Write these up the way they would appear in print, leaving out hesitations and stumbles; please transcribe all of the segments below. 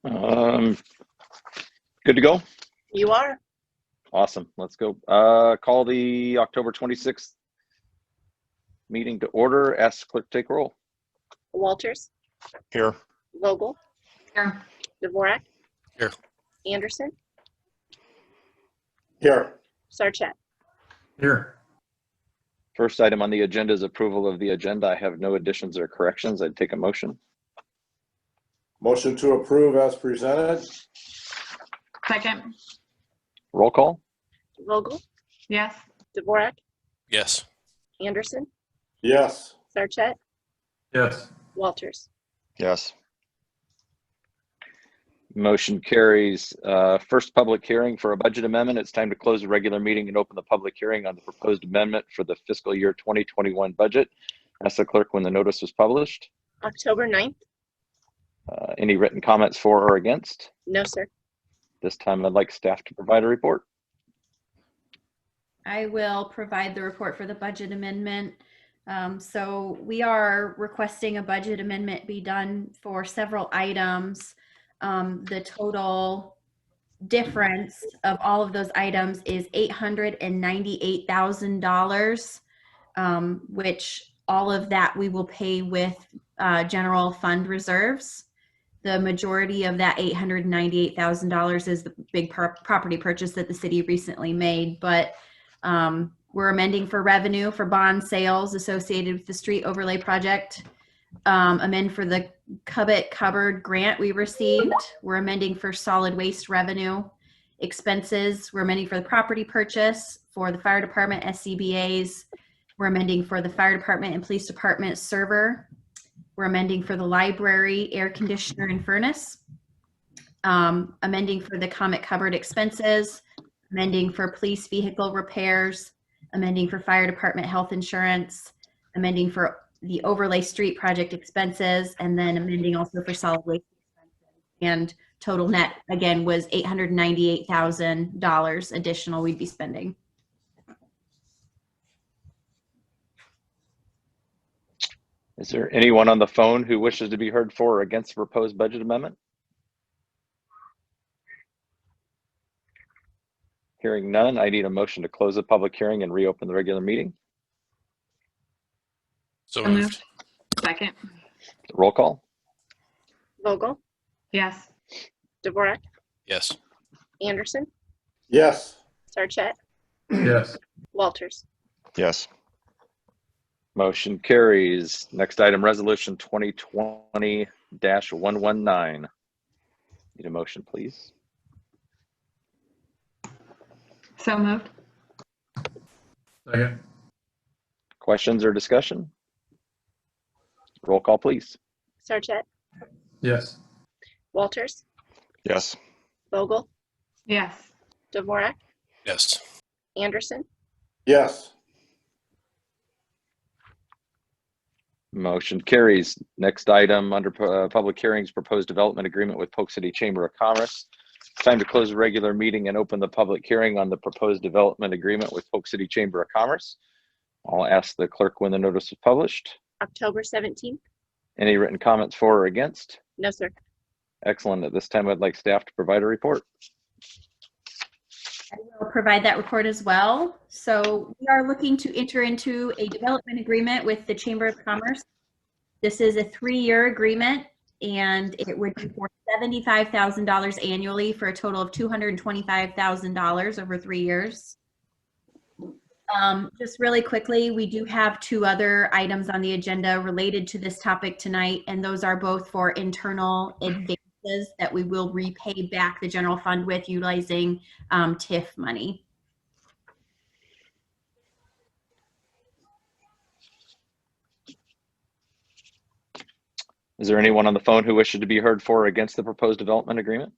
Good to go? You are. Awesome. Let's go. Call the October 26th meeting to order. Ask clerk to take roll. Walters. Here. Vogel. Here. Dvorak. Here. Anderson. Here. Sarchet. Here. First item on the agenda is approval of the agenda. I have no additions or corrections. I'd take a motion. Motion to approve as presented. Second. Roll call. Vogel. Yes. Dvorak. Yes. Anderson. Yes. Sarchet. Yes. Walters. Yes. Motion carries. First public hearing for a budget amendment. It's time to close the regular meeting and open the public hearing on the proposed amendment for the fiscal year 2021 budget. Ask the clerk when the notice was published. October 9th. Any written comments for or against? No, sir. This time I'd like staff to provide a report. I will provide the report for the budget amendment. So we are requesting a budget amendment be done for several items. The total difference of all of those items is $898,000, which all of that we will pay with general fund reserves. The majority of that $898,000 is the big property purchase that the city recently made, but we're amending for revenue for bond sales associated with the street overlay project. Amend for the Cubbit Cupboard grant we received. We're amending for solid waste revenue expenses. We're amending for the property purchase for the fire department SCBA's. We're amending for the fire department and police department server. We're amending for the library air conditioner and furnace. Amending for the Comet Cupboard expenses. Amending for police vehicle repairs. Amending for fire department health insurance. Amending for the overlay street project expenses, and then amending also for solid waste expenses. And total net, again, was $898,000 additional we'd be spending. Is there anyone on the phone who wishes to be heard for or against the proposed budget amendment? Hearing none, I need a motion to close the public hearing and reopen the regular meeting. So moved. Second. Roll call. Vogel. Yes. Dvorak. Yes. Anderson. Yes. Sarchet. Yes. Walters. Yes. Motion carries. Next item, resolution 2020-119. Need a motion, please. So moved. Second. Questions or discussion? Roll call, please. Sarchet. Yes. Walters. Yes. Vogel. Yes. Dvorak. Yes. Anderson. Yes. Motion carries. Next item under public hearings, proposed development agreement with Polk City Chamber of Commerce. It's time to close the regular meeting and open the public hearing on the proposed development agreement with Polk City Chamber of Commerce. I'll ask the clerk when the notice is published. October 17th. Any written comments for or against? No, sir. Excellent. At this time, I'd like staff to provide a report. I will provide that report as well. So we are looking to enter into a development agreement with the Chamber of Commerce. This is a 3-year agreement, and it would be for $75,000 annually for a total of $225,000 over 3 years. Just really quickly, we do have 2 other items on the agenda related to this topic tonight, and those are both for internal advances that we will repay back the general fund with utilizing TIF money. Is there anyone on the phone who wishes to be heard for or against the proposed development agreement?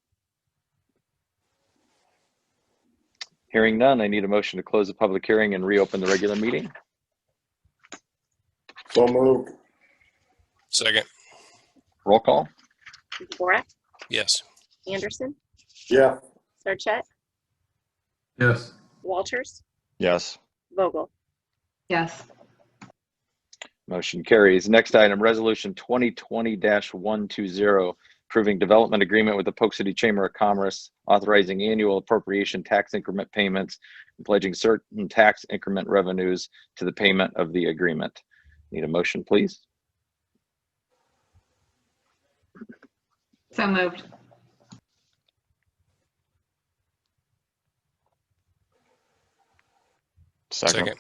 Hearing none, I need a motion to close the public hearing and reopen the regular meeting. So moved. Second. Roll call. Dvorak. Yes. Anderson. Yeah. Sarchet. Yes. Walters. Yes. Vogel. Yes. Motion carries. Next item, resolution 2020-120. approving development agreement with the Polk City Chamber of Commerce, authorizing annual appropriation tax increment payments, and pledging certain tax increment revenues to the payment of the agreement. Need a motion, please? So moved. Second.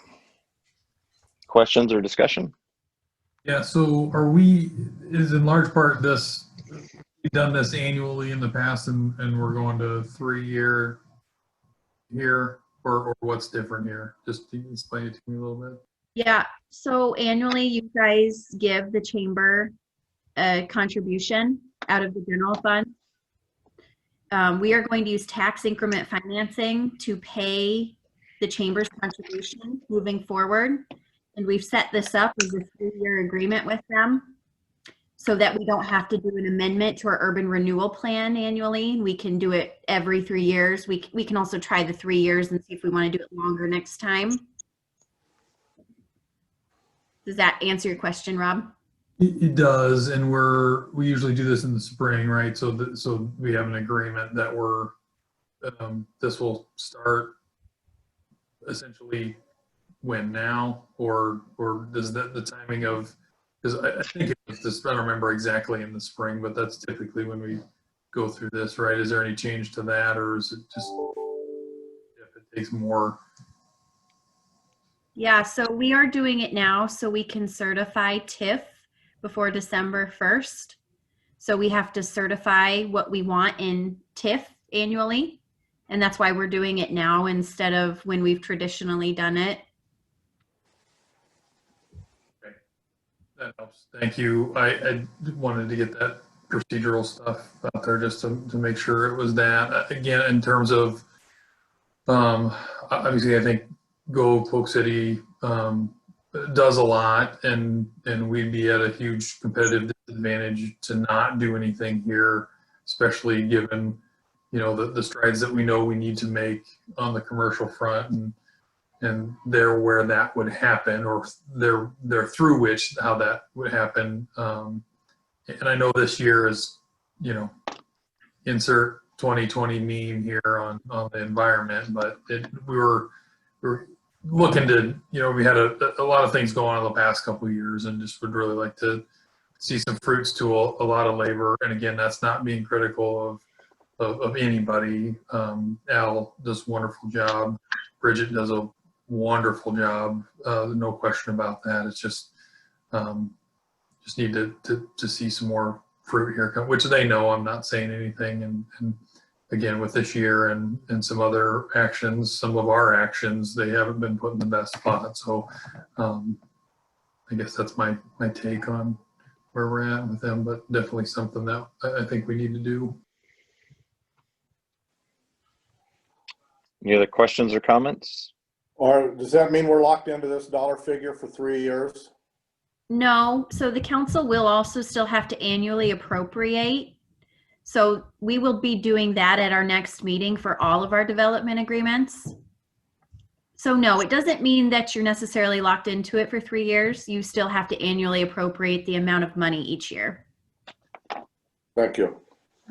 Questions or discussion? Yeah, so is in large part we've done this annually in the past and we're going to 3-year here, or what's different here? Just can you explain it to me a little bit? Yeah, so annually you guys give the chamber a contribution out of the general fund. We are going to use tax increment financing to pay the chamber's contribution moving forward. And we've set this up as a 3-year agreement with them so that we don't have to do an amendment to our urban renewal plan annually. We can do it every 3 years. We can also try the 3 years and see if we want to do it longer next time. Does that answer your question, Rob? It does, and we usually do this in the spring, right? So we have an agreement that this will start essentially when now, or does that the timing of, because I think it was this, I don't remember exactly in the spring, but that's typically when we go through this, right? Is there any change to that, or is it just if it takes more? Yeah, so we are doing it now so we can certify TIF before December 1st. So we have to certify what we want in TIF annually. And that's why we're doing it now instead of when we've traditionally done it. Okay. That helps. Thank you. I wanted to get that procedural stuff out there just to make sure it was that. Again, in terms of, obviously, I think Go Polk City does a lot, and we'd be at a huge competitive disadvantage to not do anything here, especially given, you know, the strides that we know we need to make on the commercial front, and there where that would happen, or there through which how that would happen. And I know this year is, you know, insert 2020 meme here on the environment, but we were looking to, you know, we had a lot of things going on in the past couple of years, and just would really like to see some fruits to a lot of labor. And again, that's not being critical of anybody. Al does a wonderful job. Bridget does a wonderful job. No question about that. It's just need to see some more fruit here, which they know. I'm not saying anything. And again, with this year and some other actions, some of our actions, they haven't been put in the best spot. So I guess that's my take on where we're at with them, but definitely something that I think we need to do. Any other questions or comments? Or does that mean we're locked into this dollar figure for 3 years? No, so the council will also still have to annually appropriate. So we will be doing that at our next meeting for all of our development agreements. So no, it doesn't mean that you're necessarily locked into it for 3 years. You still have to annually appropriate the amount of money each year. Thank you.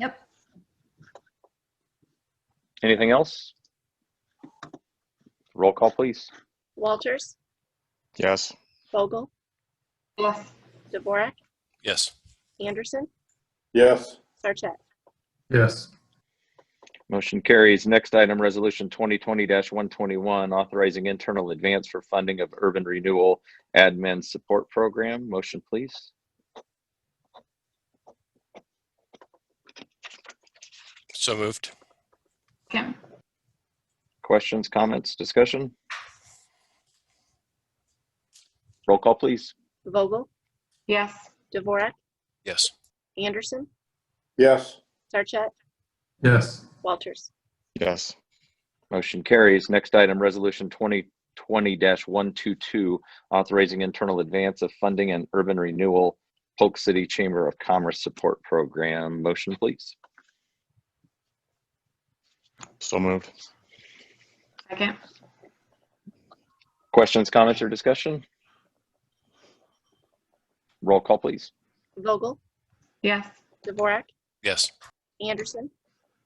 Yep. Anything else? Roll call, please. Walters, Yes. Vogel, Yes. Dvorak, Yes. Anderson, Yes. Sarchet. Yes. Motion carries. Next item, resolution 2020-121, authorizing internal advance for funding of urban renewal admin support program. Motion, please. So moved. Okay. Questions, comments, discussion? Roll call, please. Vogel, Yes. Dvorak, Yes. Anderson, Yes. Sarchet, Yes. Walters. Yes. Motion carries. Next item, resolution 2020-122, authorizing internal advance of funding and urban renewal Polk City Chamber of Commerce support program. Motion, please. So moved. Second. Questions, comments, or discussion? Roll call, please. Vogel, Yes. Dvorak, Yes. Anderson,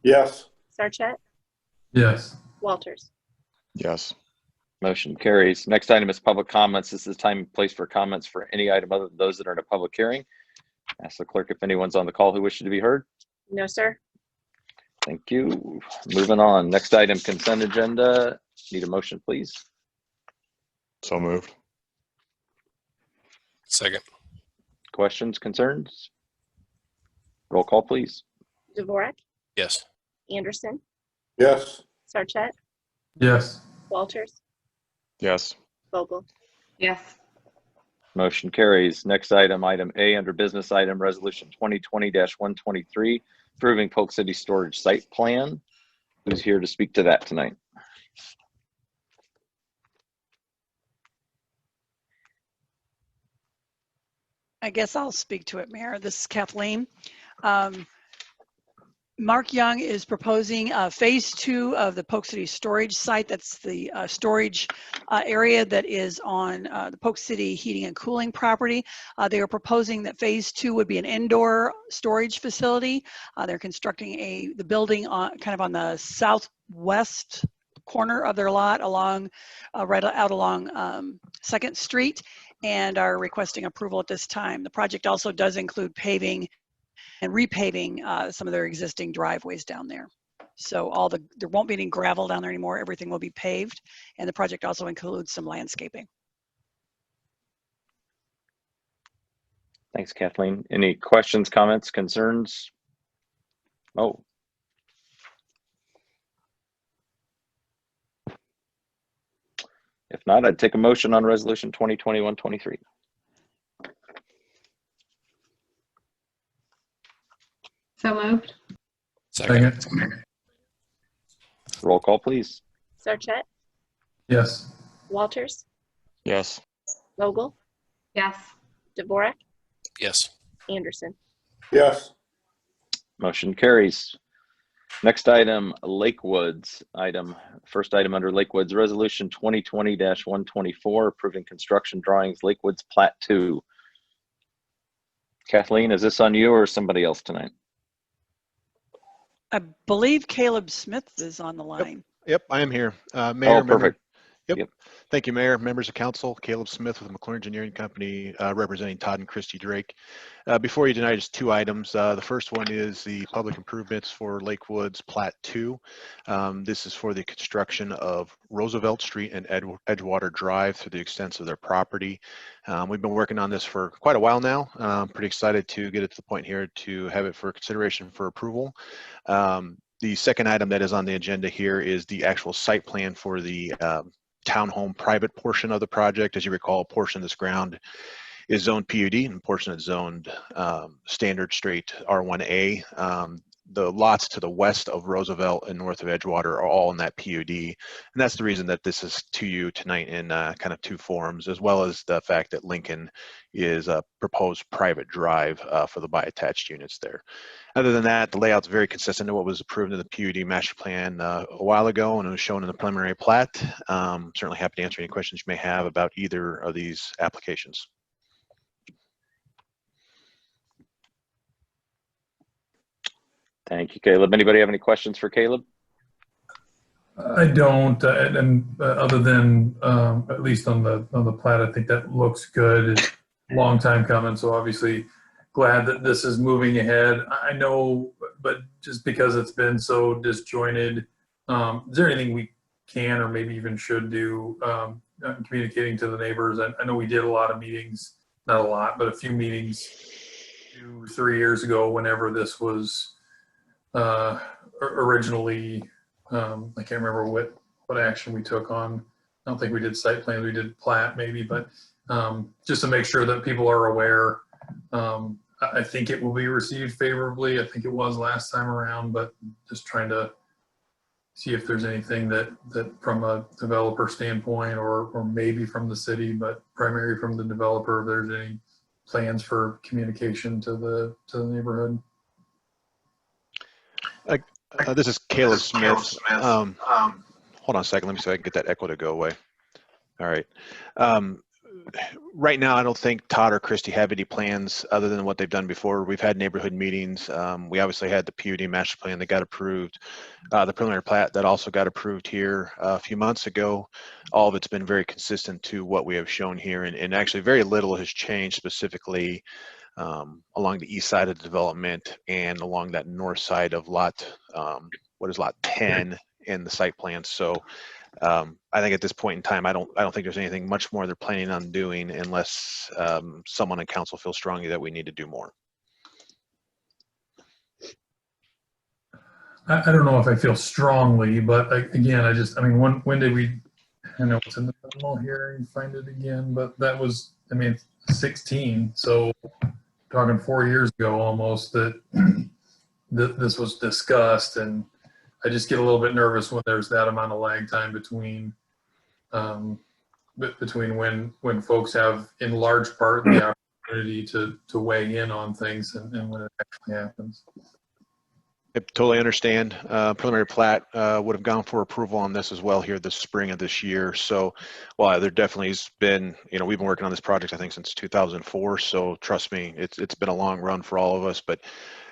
Yes. Sarchet, Yes. Walters. Yes. Motion carries. Next item is public comments. This is time and place for comments for any item other than those that are in a public hearing. Ask the clerk if anyone's on the call who wishes to be heard. No, sir. Thank you. Moving on. Next item, consent agenda. Need a motion, please. So moved. Second. Questions, concerns? Roll call, please. Dvorak, Yes. Anderson, Yes. Sarchet, Yes. Walters, Yes. Vogel. Yes. Motion carries. Next item, item A under business item, resolution 2020-123, approving Polk City storage site plan. Who's here to speak to that tonight? I guess I'll speak to it, Mayor. This is Kathleen. Mark Young is proposing phase 2 of the Polk City storage site. That's the storage area that is on the Polk City heating and cooling property. They are proposing that phase 2 would be an indoor storage facility. They're constructing the building kind of on the southwest corner of their lot along right out along 2nd Street, and are requesting approval at this time. The project also does include paving and repaving some of their existing driveways down there. So there won't be any gravel down there anymore. Everything will be paved, and the project also includes some landscaping. Thanks, Kathleen. Any questions, comments, concerns? Oh. If not, I'd take a motion on resolution 2020-123. So moved. Second. Roll call, please. Sarchet, Yes. Walters, Yes. Vogel, Yes. Dvorak, Yes. Anderson. Yes. Motion carries. Next item, Lakewoods item. First item under Lakewoods, resolution 2020-124, approving construction drawings, Lakewoods Plat 2. Kathleen, is this on you or somebody else tonight? I believe Caleb Smith is on the line. Yep, I am here. Mayor, Oh, perfect. Yep. Thank you, Mayor, members of council. Caleb Smith with McClure Engineering Company, representing Todd and Christy Drake. Before you tonight is 2 items. The first one is the public improvements for Lakewoods Plat 2. This is for the construction of Roosevelt Street and Edgewater Drive through the extents of their property. We've been working on this for quite a while now. Pretty excited to get it to the point here to have it for consideration for approval. The second item that is on the agenda here is the actual site plan for the townhome private portion of the project. As you recall, a portion of this ground is zoned PUD and a portion is zoned standard straight R1A. The lots to the west of Roosevelt and north of Edgewater are all in that PUD. And that's the reason that this is to you tonight in kind of 2 forms, as well as the fact that Lincoln is a proposed private drive for the bi-attached units there. Other than that, the layout's very consistent to what was approved in the PUD master plan a while ago, and it was shown in the preliminary plat. Certainly happy to answer any questions you may have about either of these applications. Thank you, Caleb. Anybody have any questions for Caleb? I don't, and other than at least on the plat, I think that looks good. It's a long time coming, so obviously glad that this is moving ahead. I know, but just because it's been so disjointed, is there anything we can or maybe even should do communicating to the neighbors? I know we did a lot of meetings, not a lot, but a few meetings 2-3 years ago whenever this was originally. I can't remember what action we took on. I don't think we did site plans, we did plat maybe, but just to make sure that people are aware. I think it will be received favorably. I think it was last time around, but just trying to see if there's anything that from a developer standpoint or maybe from the city, but primarily from the developer, if there's any plans for communication to the neighborhood. This is Caleb Smith. Hold on a second. Let me see if I can get that echo to go away. All right. right now, I don't think Todd or Christie have any plans other than what they've done before. We've had neighborhood meetings. We obviously had the PUD master plan that got approved, the preliminary plat that also got approved here a few months ago. All of it's been very consistent to what we have shown here, and actually very little has changed specifically along the east side of the development and along that north side of lot, what is lot 10 in the site plan. So I think at this point in time, I don't think there's anything much more they're planning on doing unless someone in council feels strongly that we need to do more. I don't know if I feel strongly, but again, I mean, when did we, I know it's in the memo here, you find it again, but that was, I mean, 16, so talking 4 years ago almost that this was discussed, and I just get a little bit nervous when there's that amount of lag time between when folks have in large part the opportunity to weigh in on things and when it actually happens. I totally understand. Preliminary plat would have gone for approval on this as well here this spring of this year. So, well, there definitely has been, we've been working on this project, I think, since 2004. So trust me, it's been a long run for all of us. But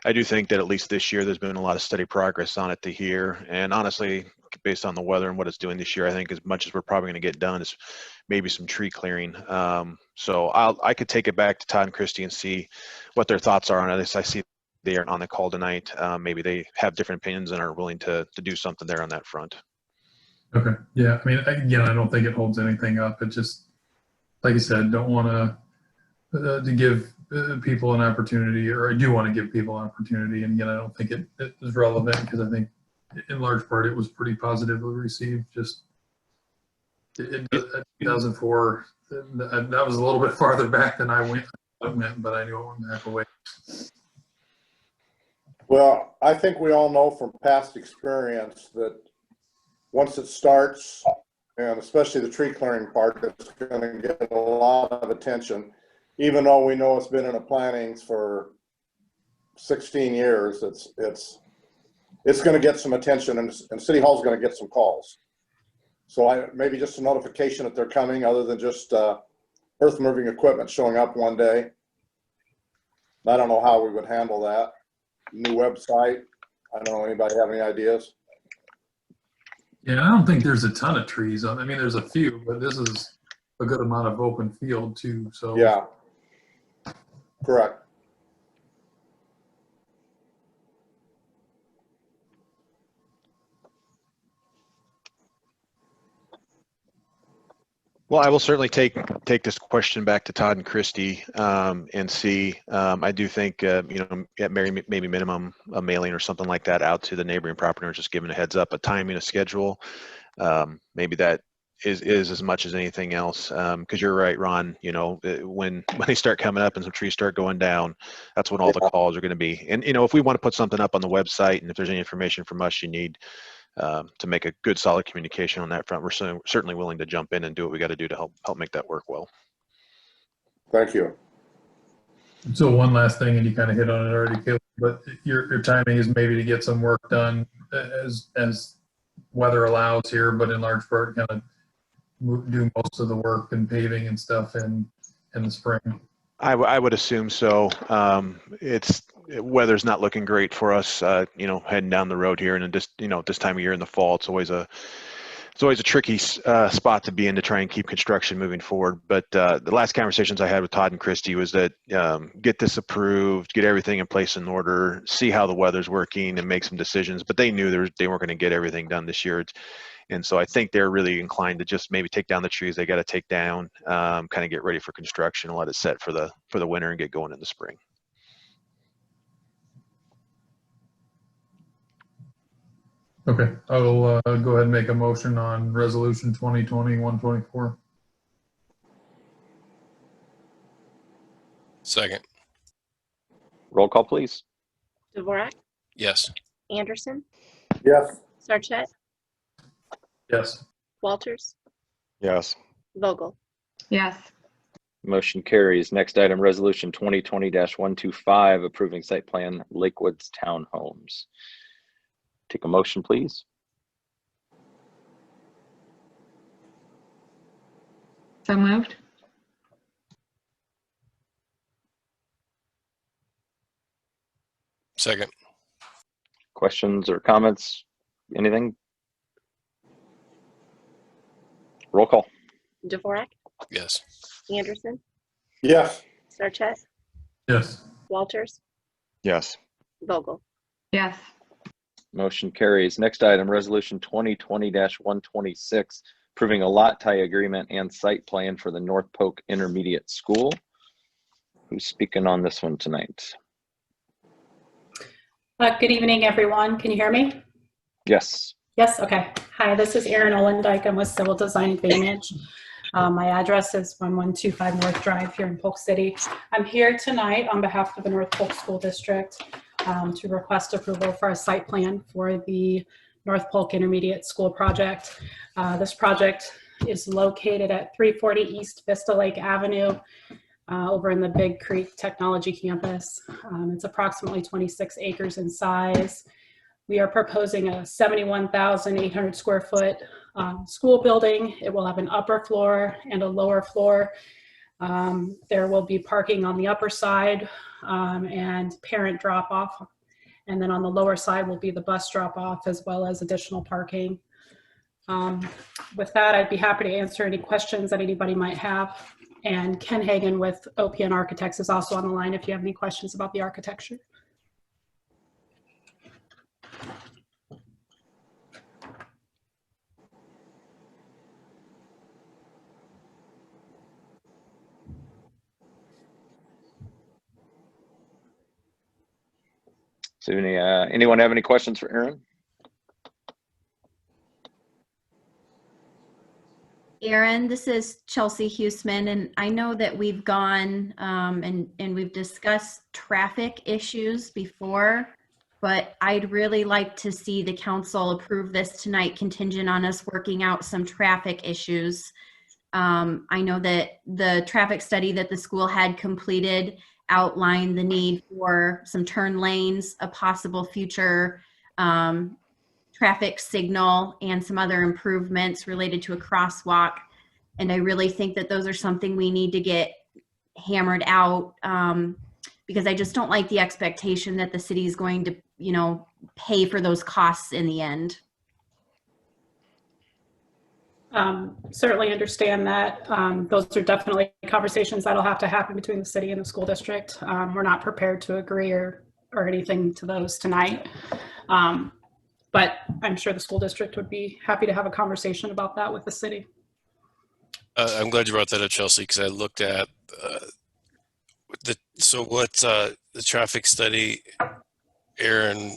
I do think that at least this year, there's been a lot of steady progress on it to here. And honestly, based on the weather and what it's doing this year, I think as much as we're probably going to get done is maybe some tree clearing. So I could take it back to Todd and Christie and see what their thoughts are on it. I see they aren't on the call tonight. Maybe they have different opinions and are willing to do something there on that front. Okay. Yeah. I mean, again, I don't think it holds anything up. It just, like I said, don't want to give people an opportunity, or I do want to give people an opportunity. And again, I don't think it is relevant because I think in large part it was pretty positively received. Just in 2004, that was a little bit farther back than I went, but I knew it went back away. Well, I think we all know from past experience that once it starts, and especially the tree clearing part, it's going to get a lot of attention. Even though we know it's been in the plannings for 16 years, it's going to get some attention, and City Hall's going to get some calls. So maybe just a notification that they're coming, other than just earth moving equipment showing up one day. I don't know how we would handle that. New website. I don't know. Anybody have any ideas? Yeah, I don't think there's a ton of trees. I mean, there's a few, but this is a good amount of open field too. So Yeah, correct. Well, I will certainly take this question back to Todd and Christie and see. I do think maybe minimum a mailing or something like that out to the neighboring property owners, just giving a heads up, a timing, a schedule. Maybe that is as much as anything else. Because you're right, Ron. When they start coming up and some trees start going down, that's when all the calls are going to be. And if we want to put something up on the website, and if there's any information from us you need to make a good solid communication on that front, we're certainly willing to jump in and do what we got to do to help make that work well. Thank you. So one last thing, and you kind of hit on it already, Caleb, but your timing is maybe to get some work done as weather allows here, but in large part kind of do most of the work and paving and stuff in the spring. I would assume so. Weather's not looking great for us, heading down the road here, and just this time of year in the fall, it's always a tricky spot to be in to try and keep construction moving forward. But the last conversations I had with Todd and Christie was that get this approved, get everything in place in order, see how the weather's working, and make some decisions. But they knew they weren't going to get everything done this year. And so I think they're really inclined to just maybe take down the trees they got to take down, kind of get ready for construction and let it set for the winter and get going in the spring. Okay, I will go ahead and make a motion on resolution 2020-124. Second. Roll call, please. Dvorak, Yes. Anderson, Yes. Sarchet, Yes. Walters, Yes. Vogel. Yes. Motion carries. Next item, resolution 2020-125, approving site plan Lakewoods Townhomes. Take a motion, please. So moved. Second. Questions or comments? Anything? Roll call. Dvorak, Yes. Anderson, Yes. Sarchet, Yes. Walters, Yes. Vogel. Yes. Motion carries. Next item, resolution 2020-126, approving a lot tie agreement and site plan for the North Polk Intermediate School. Who's speaking on this one tonight? Good evening, everyone. Can you hear me? Yes. Yes, okay. Hi, this is Erin Olendike. I'm with Civil Design Advantage. My address is 1125 North Drive here in Polk City. I'm here tonight on behalf of the North Polk School District to request approval for a site plan for the North Polk Intermediate School project. This project is located at 340 East Vista Lake Avenue over in the Big Creek Technology Campus. It's approximately 26 acres in size. We are proposing a 71,800 square foot school building. It will have an upper floor and a lower floor. There will be parking on the upper side and parent drop off. And then on the lower side will be the bus drop off as well as additional parking. With that, I'd be happy to answer any questions that anybody might have. And Ken Hagan with OPN Architects is also on the line if you have any questions about the architecture. So anyone have any questions for Erin? Aaron, this is Chelsea Huseman, and I know that we've gone and we've discussed traffic issues before, but I'd really like to see the council approve this tonight contingent on us working out some traffic issues. I know that the traffic study that the school had completed outlined the need for some turn lanes, a possible future traffic signal, and some other improvements related to a crosswalk. And I really think that those are something we need to get hammered out because I just don't like the expectation that the city is going to, you know, pay for those costs in the end. Certainly understand that. Those are definitely conversations that'll have to happen between the city and the school district. We're not prepared to agree or anything to those tonight. But I'm sure the school district would be happy to have a conversation about that with the city. I'm glad you brought that up, Chelsea, because I looked at the traffic study, Aaron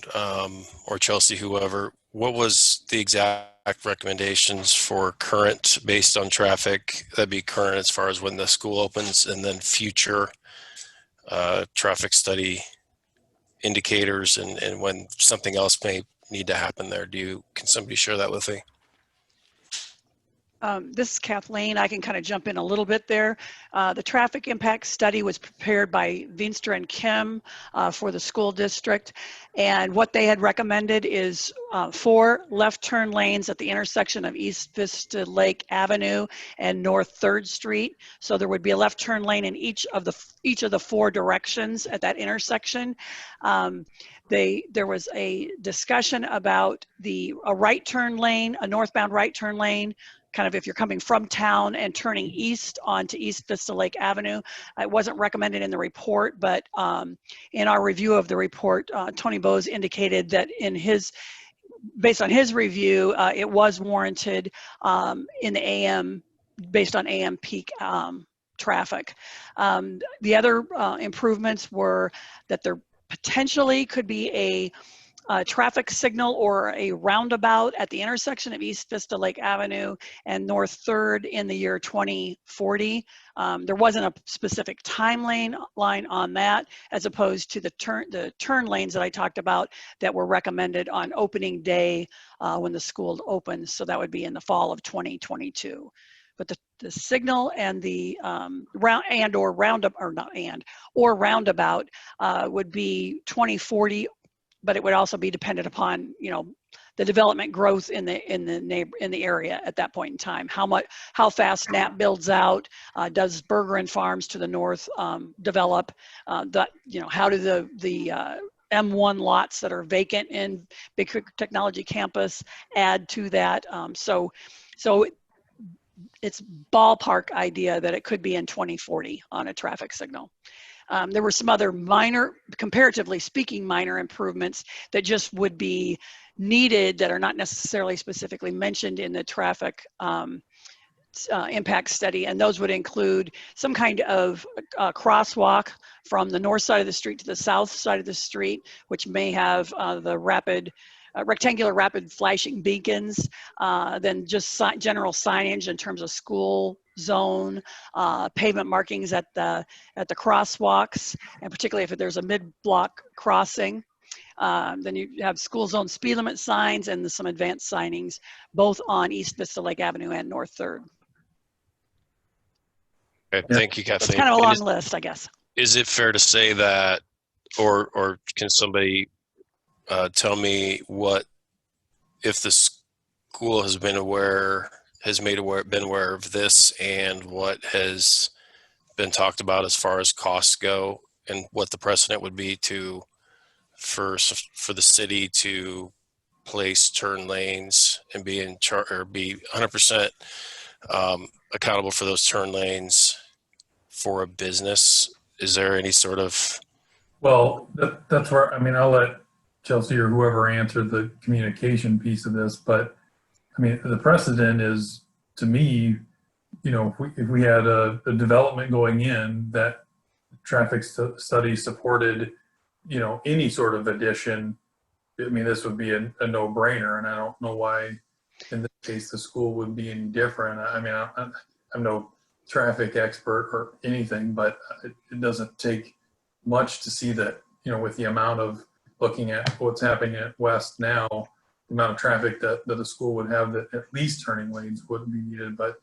or Chelsea, whoever, what was the exact recommendations for current based on traffic? That'd be current as far as when the school opens, and then future traffic study indicators and when something else may need to happen there. Can somebody share that with me? This is Kathleen. I can kind of jump in a little bit there. The traffic impact study was prepared by Venstra and Kim for the school district. And what they had recommended is 4 left turn lanes at the intersection of East Vista Lake Avenue and North 3rd Street. So there would be a left turn lane in each of the 4 directions at that intersection. There was a discussion about a right turn lane, a northbound right turn lane, kind of if you're coming from town and turning east onto East Vista Lake Avenue. It wasn't recommended in the report, but in our review of the report, Tony Bose indicated that based on his review, it was warranted in the AM, based on AM peak traffic. The other improvements were that there potentially could be a traffic signal or a roundabout at the intersection of East Vista Lake Avenue and North 3rd in the year 2040. There wasn't a specific line on that, as opposed to the turn lanes that I talked about that were recommended on opening day when the school opens. So that would be in the fall of 2022. But the signal and the roundabout would be 2040. But it would also be dependent upon, the development growth in the area at that point in time. How fast Knapp builds out? Does Berger and Farms to the north develop? How do the M1 lots that are vacant in Big Creek Technology Campus add to that. So it's ballpark idea that it could be in 2040 on a traffic signal. There were some other minor, comparatively speaking, minor improvements that just would be needed that are not necessarily specifically mentioned in the traffic impact study, and those would include some kind of crosswalk from the north side of the street to the south side of the street, which may have the rectangular rapid flashing beacons, then just general signage in terms of school zone, pavement markings at the crosswalks, and particularly if there's a mid-block crossing. Then you have school zone speed limit signs and some advanced signings, both on East Vista Lake Avenue and North 3rd. Okay, thank you, Kathleen. It's kind of a And long list, I guess. is it fair to say that, or can somebody tell me what, if the school has been aware of this, and what has been talked about as far as costs go, and what the precedent would be for the city to place turn lanes and be in charge, or be 100% accountable for those turn lanes for a business? Is there any sort of... Well, that's where, I mean, I'll let Chelsea or whoever answer the communication piece of this, but I mean, the precedent is, to me, you know, if we had a development going in that traffic study supported, you know, any sort of addition, I mean, this would be a no-brainer, and I don't know why in this case the school would be any different. I mean, I'm no traffic expert or anything, but it doesn't take much to see that, you know, with the amount of looking at what's happening at West now, the amount of traffic that the school would have, that at least turning lanes wouldn't be needed. But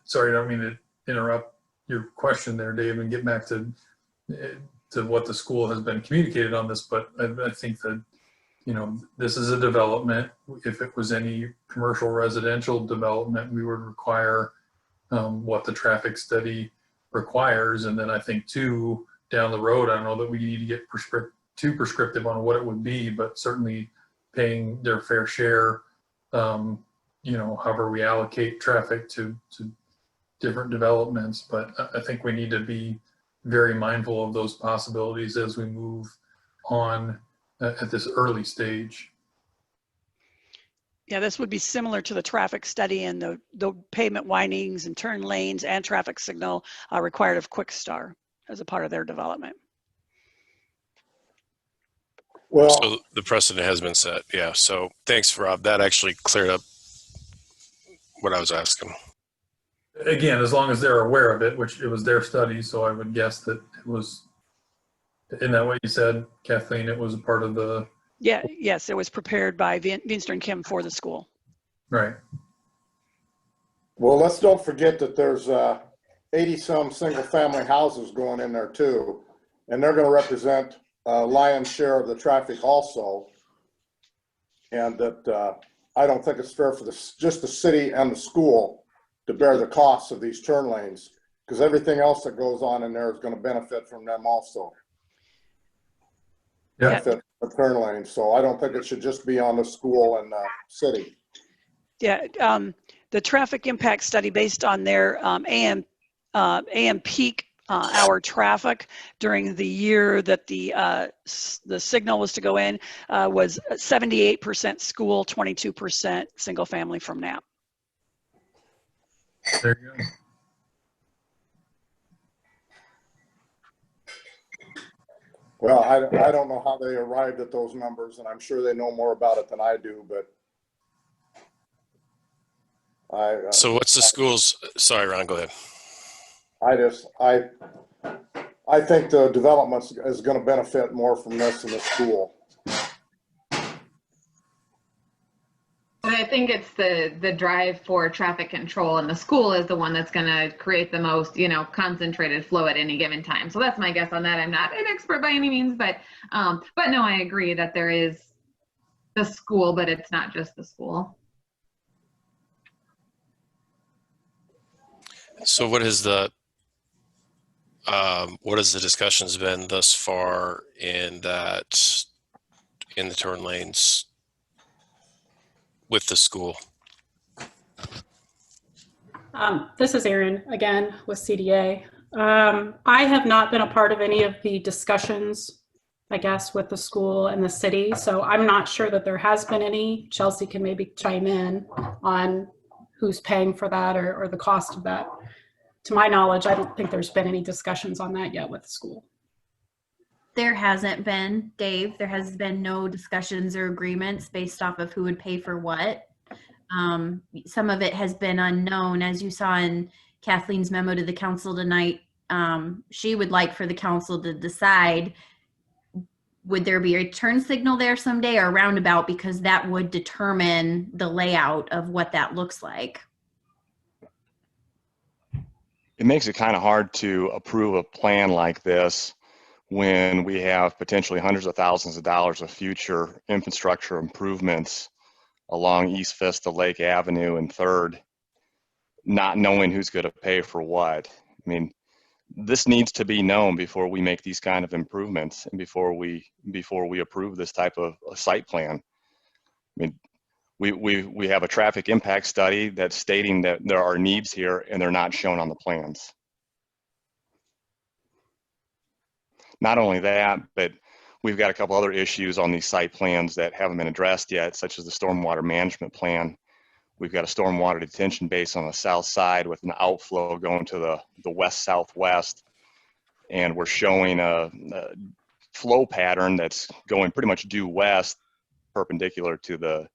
sorry, I don't mean to interrupt your question there, Dave, and get back to what the school has been communicated on this, but I think that, you know, this is a development. If it was any commercial residential development, we would require what the traffic study requires. And then I think too, down the road, I don't know that we need to get too prescriptive on what it would be, but certainly paying their fair share, you know, however we allocate traffic to different developments. But I think we need to be very mindful of those possibilities as we move on at this early stage. Yeah, this would be similar to the traffic study, and the pavement windings and turn lanes and traffic signal are required of Quick Star as a part of their development. Well, So the precedent has been set. Yeah. So thanks, Rob. That actually cleared up what I was asking. Again, as long as they're aware of it, which it was their study, so I would guess that it was, in that way you said, Kathleen, it was a part of the... Yeah, yes, it was prepared by Veenster and Kim for the school. Right. well, let's don't forget that there's 80-some single-family houses going in there too, and they're going to represent a lion's share of the traffic also. And that I don't think it's fair for just the city and the school to bear the costs of these turn lanes, because everything else that goes on in there is going to benefit from them also. Yeah. Benefit from the turn lanes. So I don't think it should just be on the school and the city. Yeah, the traffic impact study based on their AM peak hour traffic during the year that the signal was to go in was 78% school, 22% single family from NAP. There you go. Well, I don't know how they arrived at those numbers, and I'm sure they know more about it than I do, but So what's the school's, sorry, Ron, go ahead. I think the development is going to benefit more from this than the school. But I think it's the drive for traffic control, and the school is the one that's going to create the most, you know, concentrated flow at any given time. So that's my guess on that. I'm not an expert by any means, but no, I agree that there is the school, but it's not just the school. So what is the what has the discussions been thus far in that, in the turn lanes with the school? This is Erin again with CDA. I have not been a part of any of the discussions, I guess, with the school and the city. So I'm not sure that there has been any. Chelsea can maybe chime in on who's paying for that or the cost of that. To my knowledge, I don't think there's been any discussions on that yet with the school. There hasn't been, Dave. There has been no discussions or agreements based off of who would pay for what. Some of it has been unknown, as you saw in Kathleen's memo to the council tonight. She would like for the council to decide, would there be a turn signal there someday or roundabout, because that would determine the layout of what that looks like. It makes it kind of hard to approve a plan like this when we have potentially hundreds of thousands of dollars of future infrastructure improvements along East Vista, Lake Avenue, and 3rd, not knowing who's going to pay for what. I mean, this needs to be known before we make these kind of improvements and before we approve this type of a site plan. I mean, we have a traffic impact study that's stating that there are needs here and they're not shown on the plans. Not only that, but we've got a couple other issues on these site plans that haven't been addressed yet, such as the stormwater management plan. We've got a stormwater detention base on the south side with an outflow going to the west-southwest. And we're showing a flow pattern that's going pretty much due west, perpendicular to the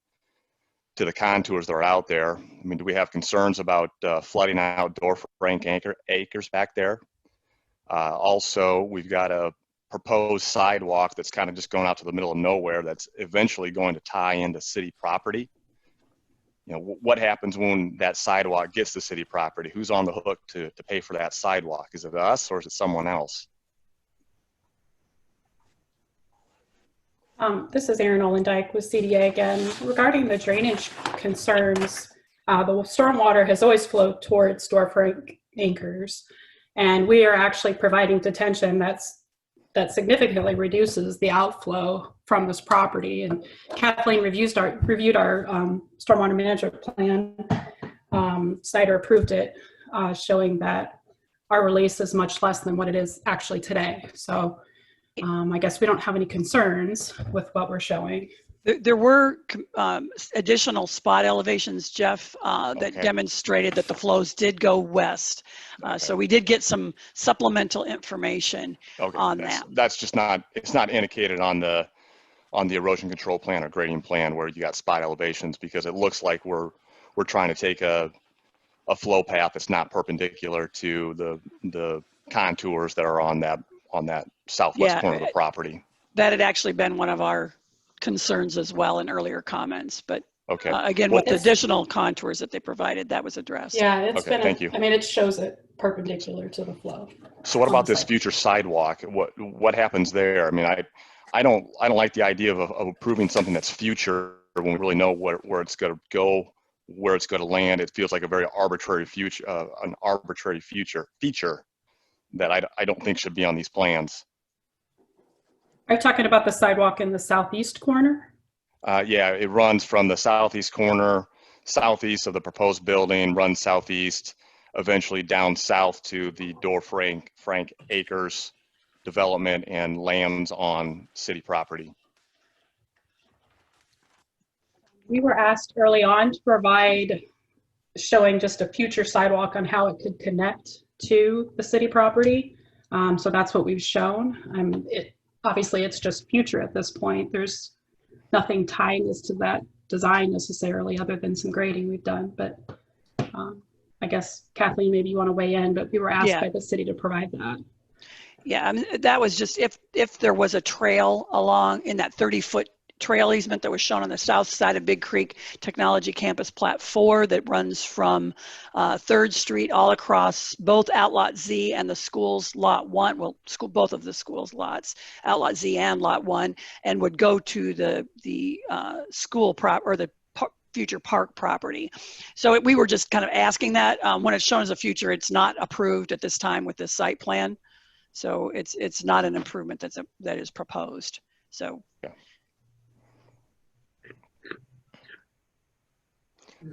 contours that are out there. I mean, do we have concerns about flooding outdoor Frank acres back there? Also, we've got a proposed sidewalk that's kind of just going out to the middle of nowhere that's eventually going to tie into city property. You know, what happens when that sidewalk gets to city property? Who's on the hook to pay for that sidewalk? Is it us or is it someone else? This is Erin Olendike with CDA again. Regarding the drainage concerns, the stormwater has always flowed towards Door Frank acres, and we are actually providing detention that significantly reduces the outflow from this property. And Kathleen reviewed our stormwater management plan. Snyder approved it, showing that our release is much less than what it is actually today. So I guess we don't have any concerns with what we're showing. There were additional spot elevations, Jeff, that demonstrated that the flows did go west. So we did get some supplemental information on that. That's just not, it's not indicated on the erosion control plan or grading plan where you got spot elevations, because it looks like we're trying to take a flow path that's not perpendicular to the contours that are on that southwest corner of the property. That had actually been one of our concerns as well in earlier comments, but again, with the additional contours that they provided, that was addressed. Yeah, it's been, thank you. I mean, it shows it perpendicular to the flow. So what about this future sidewalk? What happens there? I mean, I don't like the idea of approving something that's future when we really know where it's going to go, where it's going to land. It feels like a very arbitrary future, an arbitrary feature that I don't think should be on these plans. Are you talking about the sidewalk in the southeast corner? Yeah, it runs from the southeast corner, southeast of the proposed building, runs southeast, eventually down south to the Door Frank Acres development and lands on city property. We were asked early on to provide showing just a future sidewalk on how it could connect to the city property. So that's what we've shown. Obviously, it's just future at this point. There's nothing tying us to that design necessarily, other than some grading we've done. But I guess, Kathleen, maybe you want to weigh in, but we were asked by the city to provide that. Yeah, I mean, that was just if there was a trail along in that 30-foot trail easement that was shown on the south side of Big Creek Technology Campus Plat 4 that runs from 3rd Street all across both Outlot Z and the school's Lot 1, well, both of the school's lots, Outlot Z and Lot 1, and would go to the school or the future park property. So we were just kind of asking that. When it's shown as a future, it's not approved at this time with this site plan. So it's not an improvement that is proposed. So.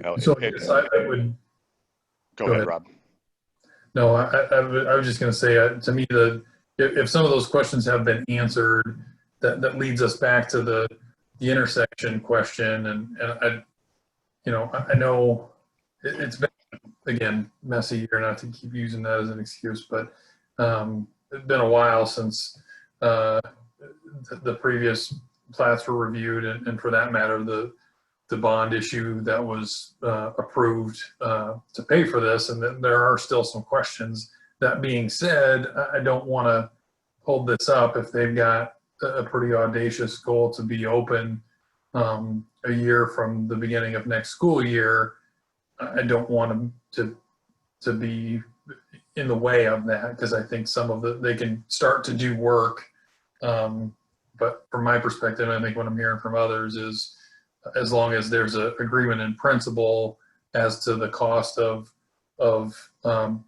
Well, So I guess I would. go ahead, Rob. No, I was just going to say, to me, if some of those questions have been answered, that leads us back to the intersection question, and I know it's been, again, messy here, not to keep using that as an excuse, but it's been a while since the previous plats were reviewed, and for that matter, the bond issue that was approved to pay for this, and then there are still some questions. That being said, I don't want to hold this up if they've got a pretty audacious goal to be open a year from the beginning of next school year. I don't want them to be in the way of that, because I think they can start to do work. But from my perspective, I think what I'm hearing from others is, as long as there's an agreement in principle as to the cost of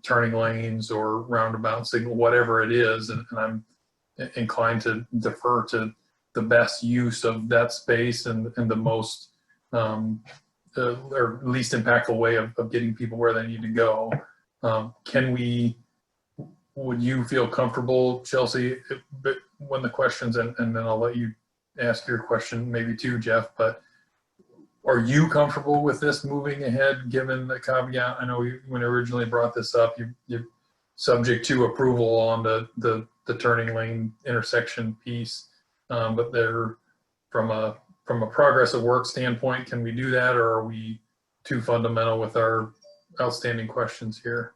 turning lanes or roundabout signal, whatever it is, and I'm inclined to defer to the best use of that space and the most or least impactful way of getting people where they need to go. Would you feel comfortable, Chelsea, when the questions, and then I'll let you ask your question maybe too, Jeff, but are you comfortable with this moving ahead, given the caveat? I know when I originally brought this up, you're subject to approval on the turning lane intersection piece, but from a progress of work standpoint, can we do that, or are we too fundamental with our outstanding questions here?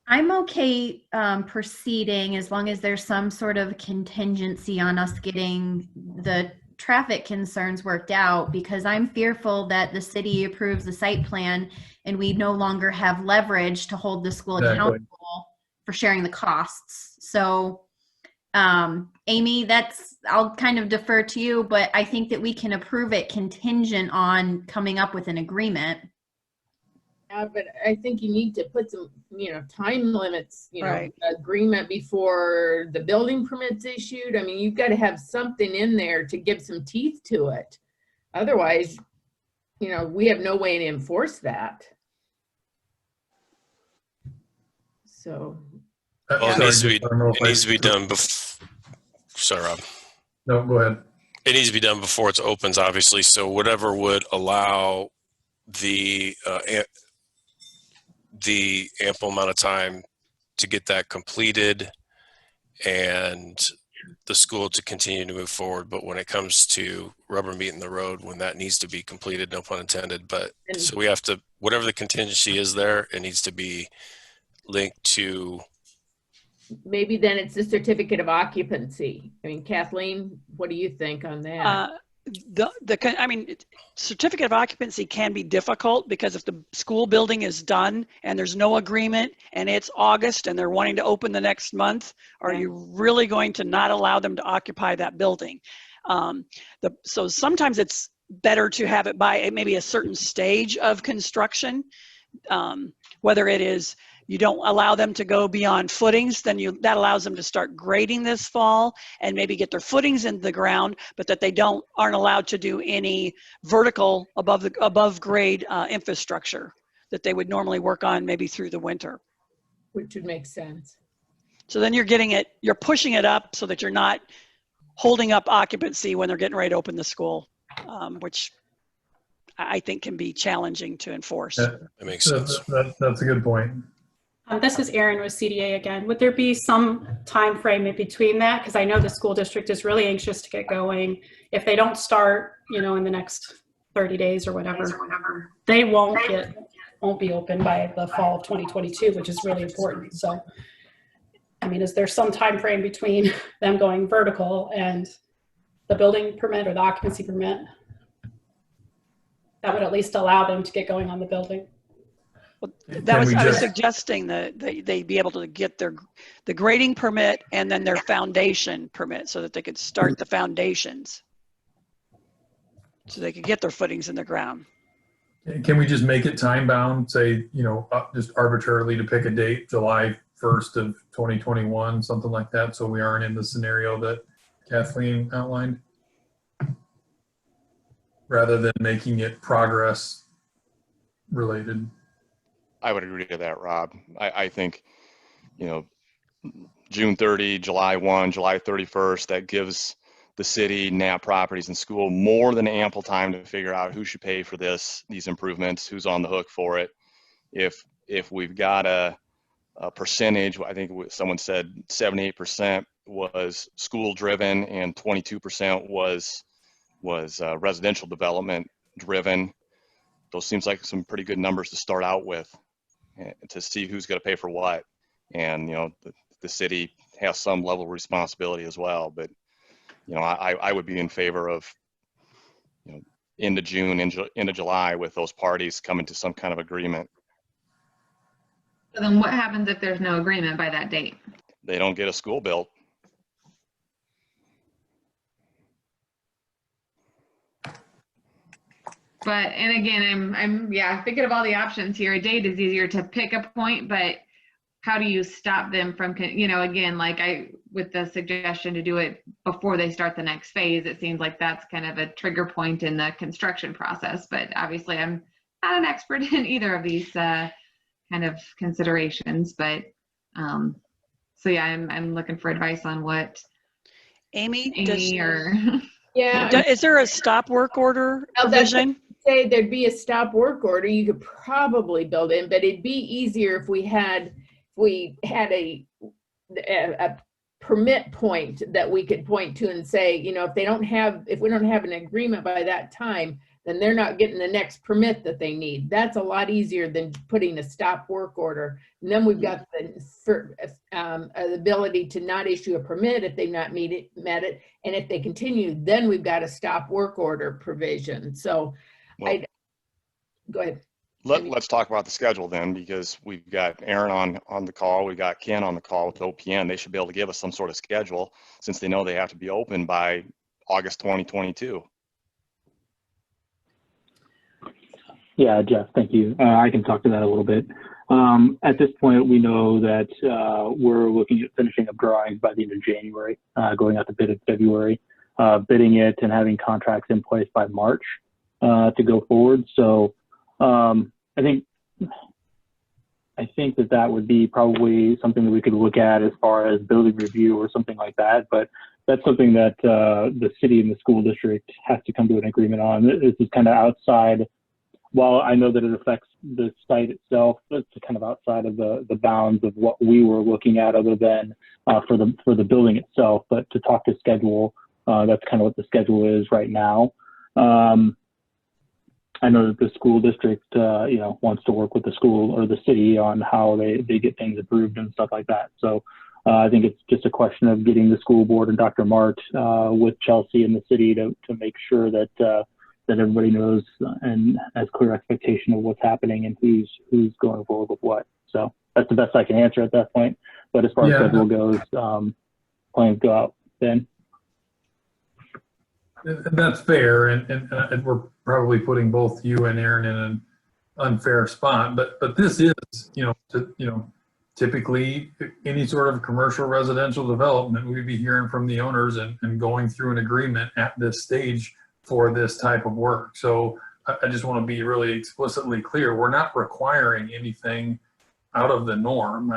I'm okay proceeding as long as there's some sort of contingency on us getting the traffic concerns worked out, because I'm fearful that the city approves the site plan and we no longer have leverage to hold the school accountable for sharing the costs. So Amy, I'll kind of defer to you, but I think that we can approve it contingent on coming up with an agreement. Yeah, but I think you need to put some, time limits, Right. agreement before the building permit's issued. I mean, you've got to have something in there to give some teeth to it. Otherwise, we have no way to enforce that. So. Well, it needs to be done before. Sorry, Rob. No, go ahead. It needs to be done before it opens, obviously. So whatever would allow the ample amount of time to get that completed and the school to continue to move forward. But when it comes to rubber meeting the road, when that needs to be completed, no pun intended, but so we have to, whatever the contingency is there, it needs to be linked to. Maybe then it's the certificate of occupancy. I mean, Kathleen, what do you think on that? Certificate of occupancy can be difficult, because if the school building is done and there's no agreement and it's August and they're wanting to open the next month, are you really going to not allow them to occupy that building? So sometimes it's better to have it by maybe a certain stage of construction, whether it is you don't allow them to go beyond footings, then that allows them to start grading this fall and maybe get their footings in the ground, but that they aren't allowed to do any vertical above grade infrastructure that they would normally work on maybe through the winter. Which would make sense. So then you're pushing it up so that you're not holding up occupancy when they're getting ready to open the school, which I think can be challenging to enforce. That makes sense. That's a good point. This is Erin with CDA again. Would there be some time frame in between that? Because I know the school district is really anxious to get going. If they don't start, in the next 30 days or whatever, they won't be open by the fall of 2022, which is really important. So, I mean, is there some time frame between them going vertical and the building permit or the occupancy permit that would at least allow them to get going on the building? Well, I was suggesting that they be able to get the grading permit and then their foundation permit so that they could start the foundations, so they could get their footings in the ground. Can we just make it time bound? Say, just arbitrarily to pick a date, July 1st of 2021, something like that, so we aren't in the scenario that Kathleen outlined, rather than making it progress related. I would agree to that, Rob. I think, June 30, July 1, July 31st, that gives the city, NAP properties, and school more than ample time to figure out who should pay for these improvements, who's on the hook for it. If we've got a percentage, I think someone said 78% was school driven and 22% was residential development driven. Those seems like some pretty good numbers to start out with, to see who's going to pay for what. And the city has some level of responsibility as well, but I would be in favor of into June, into July, with those parties coming to some kind of agreement. So then what happens if there's no agreement by that date? They don't get a school built. But, and again, I'm thinking of all the options here. A date is easier to pick a point, but how do you stop them from, again, like with the suggestion to do it before they start the next phase, it seems like that's kind of a trigger point in the construction process. But obviously I'm not an expert in either of these kind of considerations, but so yeah, I'm looking for advice on what Amy or Yeah. is there a stop work order provision? Say there'd be a stop work order you could probably build in, but it'd be easier if we had a permit point that we could point to and say, if we don't have an agreement by that time, then they're not getting the next permit that they need. That's a lot easier than putting a stop work order. And then we've got the ability to not issue a permit if they've not met it. And if they continue, then we've got a stop work order provision. So go ahead. Let's talk about the schedule then, because we've got Aaron on the call, we've got Ken on the call with OPM. They should be able to give us some sort of schedule, since they know they have to be open by August 2022. Yeah, Jeff, thank you. I can talk to that a little bit. At this point, we know that we're looking at finishing up drawings by the end of January, going out to bid in February, bidding it and having contracts in place by March to go forward. So I think that would be probably something that we could look at as far as building review or something like that. But that's something that the city and the school district has to come to an agreement on. This is kind of outside. While I know that it affects the site itself, it's kind of outside of the bounds of what we were looking at, other than for the building itself. But to talk to schedule, that's kind of what the schedule is right now. I know that the school district, wants to work with the school or the city on how they get things approved and stuff like that. So I think it's just a question of getting the school board and Dr. Mart with Chelsea and the city to make sure that everybody knows and has clear expectation of what's happening and who's going forward with what. So that's the best I can answer at that point. But as far as schedule goes, plans go out then. That's fair, and we're probably putting both you and Aaron in an unfair spot. But this is, typically any sort of commercial residential development, we'd be hearing from the owners and going through an agreement at this stage for this type of work. So I just want to be really explicitly clear. We're not requiring anything out of the norm.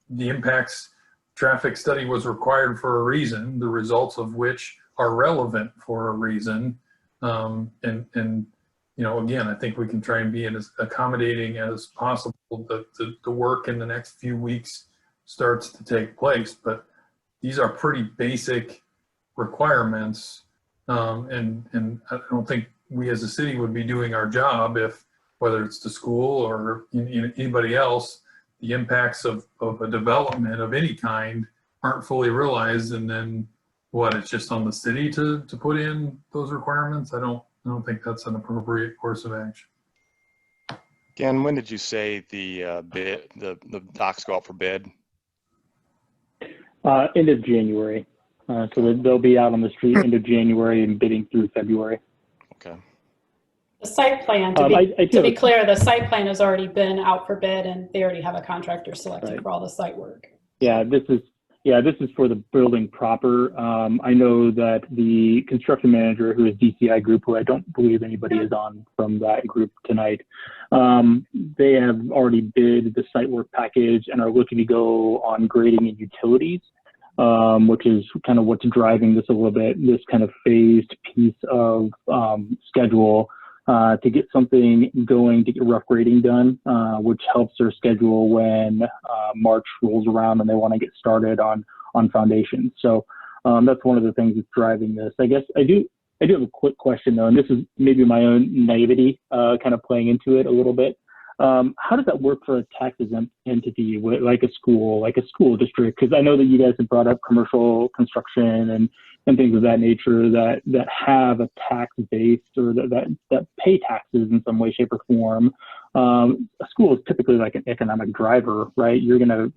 The impacts traffic study was required for a reason, the results of which are relevant for a reason. Again, I think we can try and be as accommodating as possible. The work in the next few weeks starts to take place, but these are pretty basic requirements. And I don't think we as a city would be doing our job if, whether it's the school or anybody else, the impacts of a development of any kind aren't fully realized, and then it's just on the city to put in those requirements. I don't think that's an appropriate course of action. Ken, when did you say the docs go out for bid? End of January. So they'll be out on the street end of January and bidding through February. Okay. The site plan, to be clear, the site plan has already been out for bid and they already have a contractor selected Right. for all the site work. Yeah, this is for the building proper. I know that the construction manager, who is DCI Group, who I don't believe anybody is on from that group tonight, they have already bid the site work package and are looking to go on grading and utilities, which is kind of what's driving this a little bit, this kind of phased piece of schedule to get something going, to get rough grading done, which helps their schedule when March rolls around and they want to get started on foundations. So that's one of the things that's driving this. I guess I do have a quick question though, and this is maybe my own naivety kind of playing into it a little bit. How does that work for a tax exempt entity like a school district? Because I know that you guys have brought up commercial construction and things of that nature that have a tax base or that pay taxes in some way, shape, or form. A school is typically like an economic driver, right? You're gonna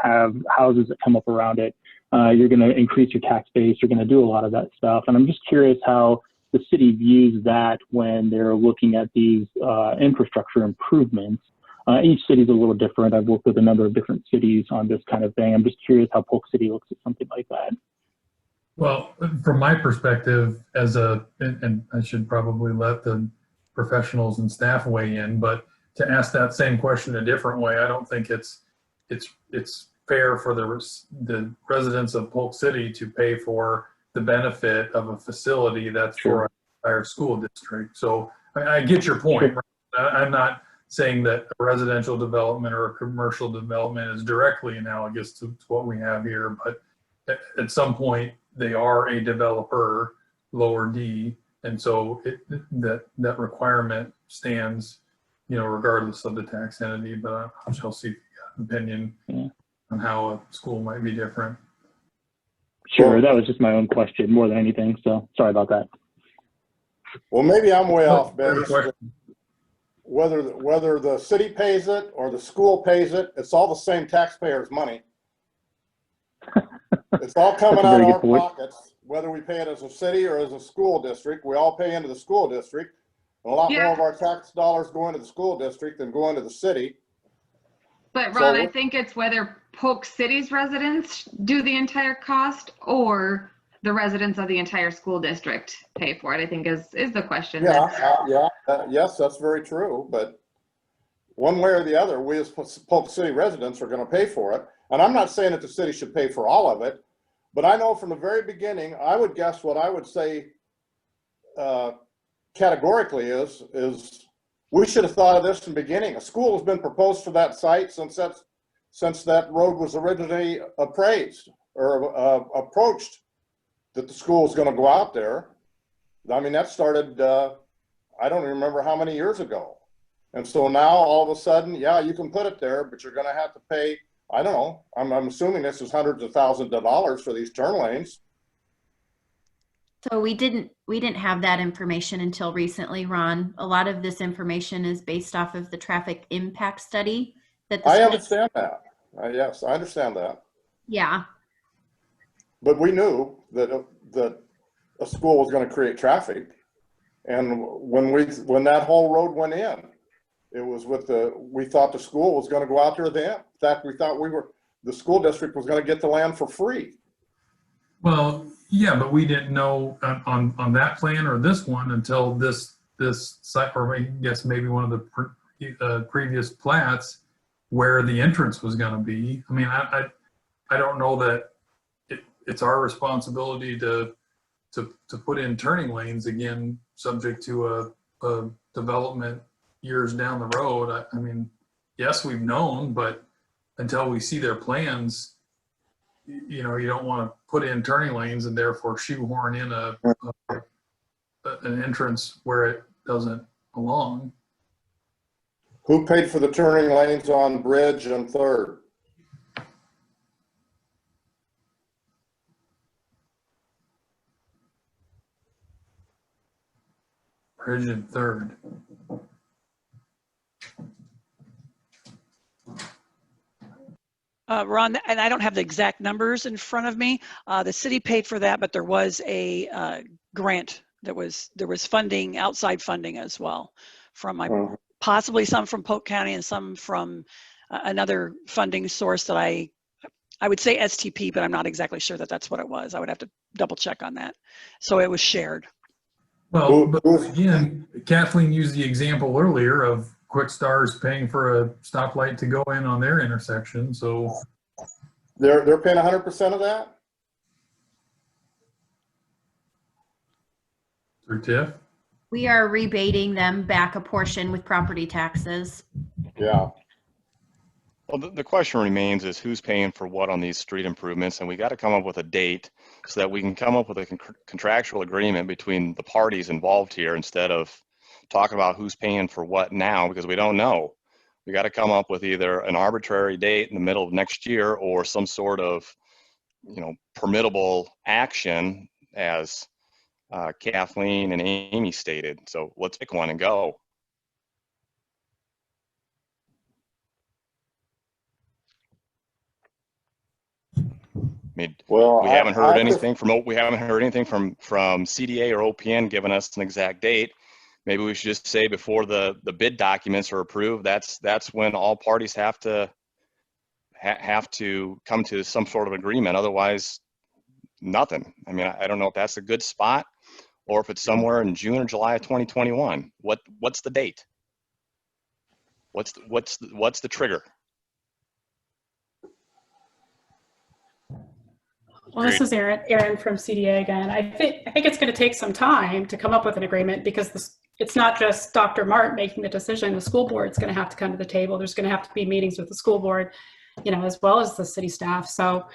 have houses that come up around it. You're gonna increase your tax base. You're gonna do a lot of that stuff. And I'm just curious how the city views that when they're looking at these infrastructure improvements. Each city is a little different. I've worked with a number of different cities on this kind of thing. I'm just curious how Polk City looks at something like that. Well, from my perspective, and I should probably let the professionals and staff weigh in, but to ask that same question a different way, I don't think it's fair for the residents of Polk City to pay for the benefit of a facility that's for an entire school district. So I get your point. Right? I'm not saying that a residential development or a commercial development is directly analogous to what we have here, but at some point they are a developer, lower D, and so that requirement stands, regardless of the tax entity. But I shall see an opinion on how a school might be different. Sure, that was just my own question more than anything. So sorry about that. Well, maybe I'm way off base. Whether the city pays it or the school pays it, it's all the same taxpayers' money. It's all coming out of our pockets, whether we pay it as a city or as a school district. We all pay into the school district. And a lot more of our tax dollars go into the school district than go into the city. But Ron, I think it's whether Polk City's residents do the entire cost or the residents of the entire school district pay for it, I think is the question. Yes, that's very true. But one way or the other, we as Polk City residents are going to pay for it. And I'm not saying that the city should pay for all of it, but I know from the very beginning, I would guess what I would say categorically is we should have thought of this in the beginning. A school has been proposed for that site since that road was originally appraised or approached that the school is going to go out there. I mean, that started, I don't even remember how many years ago. And so now all of a sudden, yeah, you can put it there, but you're going to have to pay, I don't know, I'm assuming this is hundreds of thousands of dollars for these turn lanes. So we didn't have that information until recently, Ron. A lot of this information is based off of the traffic impact study that the I understand that. Yes, I understand that. Yeah. But we knew that a school was going to create traffic, and when that whole road went in, it was we thought the school was going to go out there then. In fact, we thought the school district was going to get the land for free. Well, yeah, but we didn't know on that plan or this one until this site, or I guess maybe one of the previous plats where the entrance was going to be. I mean, I don't know that it's our responsibility to put in turning lanes again, subject to a development years down the road. I mean, yes, we've known, but until we see their plans, you don't want to put in turning lanes and therefore shoehorn in an entrance where it doesn't belong. Who paid for the turning lanes on Bridge and 3rd? Bridge and 3rd. Ron, and I don't have the exact numbers in front of me. The city paid for that, but there was a grant there was funding, outside funding as well, from Mhm. possibly some from Polk County and some from another funding source that I would say STP, but I'm not exactly sure that that's what it was. I would have to double check on that. So it was shared. Well, but again, Kathleen used the example earlier of Quick Stars paying for a stoplight to go in on their intersection, so. They're paying 100% of that? Through TIF? We are rebating them back a portion with property taxes. Yeah. Well, the question remains is who's paying for what on these street improvements, and we got to come up with a date so that we can come up with a contractual agreement between the parties involved here instead of talking about who's paying for what now, because we don't know. We got to come up with either an arbitrary date in the middle of next year or some sort of, permittable action, as Kathleen and Amy stated. So let's pick one and go. I mean, Well, we haven't heard anything from CDA or OPN giving us an exact date. Maybe we should just say before the bid documents are approved, that's when all parties have to come to some sort of agreement. Otherwise, nothing. I mean, I don't know if that's a good spot or if it's somewhere in June or July of 2021. What's the date? What's the trigger? Well, this is Erin from CDA again. I think it's going to take some time to come up with an agreement because it's not just Dr. Martin making the decision. The school board's going to have to come to the table. There's going to have to be meetings with the school board, as well as the city staff. So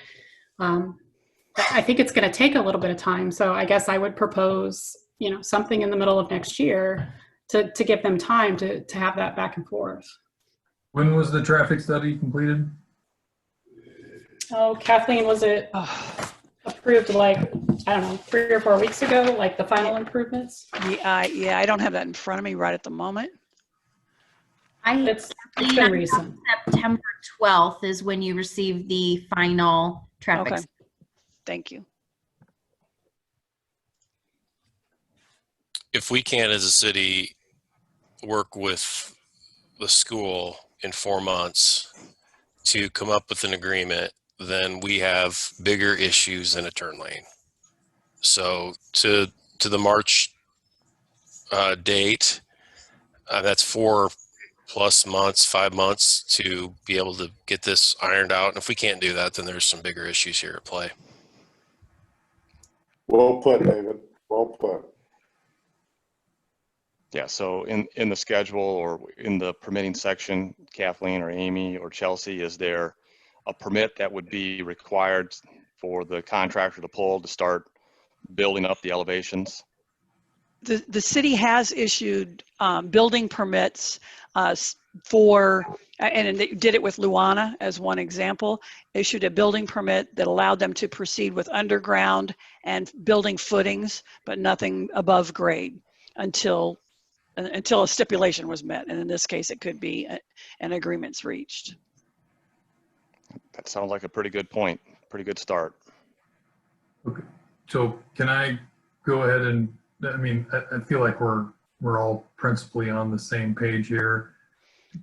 I think it's going to take a little bit of time. So I guess I would propose, something in the middle of next year to give them time to have that back and forth. When was the traffic study completed? Oh, Kathleen, was it approved like, I don't know, 3 or 4 weeks ago, like the final improvements? Yeah, I don't have that in front of me right at the moment. It's been recent. September 12th is when you receive the final traffic. Okay. Thank you. If we can, as a city, work with the school in 4 months to come up with an agreement, then we have bigger issues than a turn lane. So to the March date, that's 4+ months, 5 months to be able to get this ironed out. And if we can't do that, then there's some bigger issues here at play. Well put, David. Well put. Yeah, so in the schedule or in the permitting section, Kathleen or Amy or Chelsea, is there a permit that would be required for the contractor to pull to start building up the elevations? The city has issued building permits for, and they did it with Luana as one example, issued a building permit that allowed them to proceed with underground and building footings, but nothing above grade until a stipulation was met. And in this case, it could be an agreement's reached. That sounds like a pretty good point, pretty good start. Okay. So can I go ahead and, I feel like we're all principally on the same page here.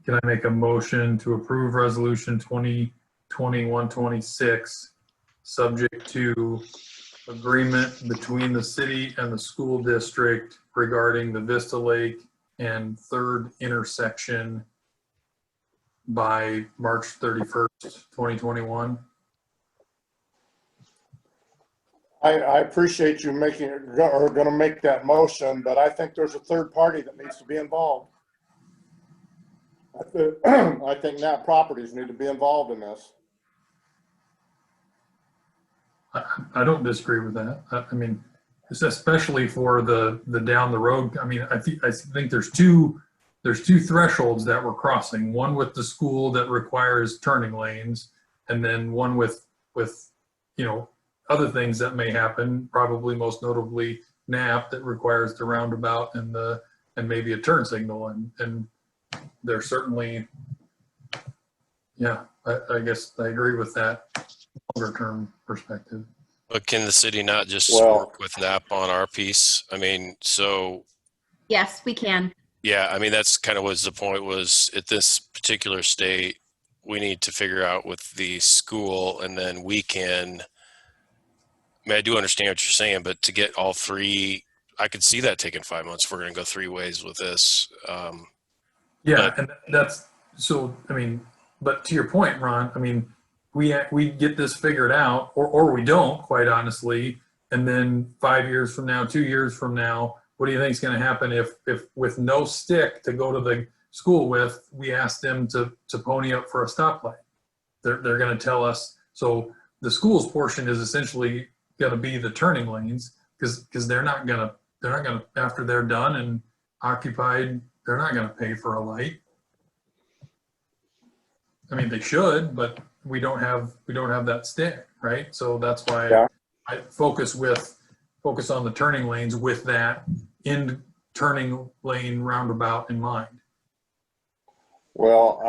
Can I make a motion to approve resolution 2021-26, subject to agreement between the city and the school district regarding the Vista Lake and 3rd intersection by March 31st, 2021? I appreciate you going to make that motion, but I think there's a third party that needs to be involved. I think Nat Properties need to be involved in this. I don't disagree with that. It's especially for the down the road. I think there's two thresholds that we're crossing. One with the school that requires turning lanes, and then one with other things that may happen, probably most notably NAP, that requires the roundabout and maybe a turn signal. And there's certainly, I guess I agree with that longer term perspective. But can the city not just Well- work with NAP on our piece? I mean, so Yes, we can. yeah, I mean, that's kind of was the point was at this particular state, we need to figure out with the school and then we can, I mean, I do understand what you're saying, but to get all three, I could see that taking 5 months. If we're going to go 3 ways with this. Yeah, and that's, so, I mean, but to your point, Ron, I mean, we get this figured out, or we don't, quite honestly, and then 5 years from now, 2 years from now, what do you think is going to happen if with no stick to go to the school with, we ask them to pony up for a stoplight? They're going to tell us, so the school's portion is essentially going to be the turning lanes, because they're not going to, after they're done and occupied, they're not going to pay for a light. I mean, they should, but we don't have that stick, right? So that's why Yeah. I focus on the turning lanes with that in turning lane roundabout in mind. Well,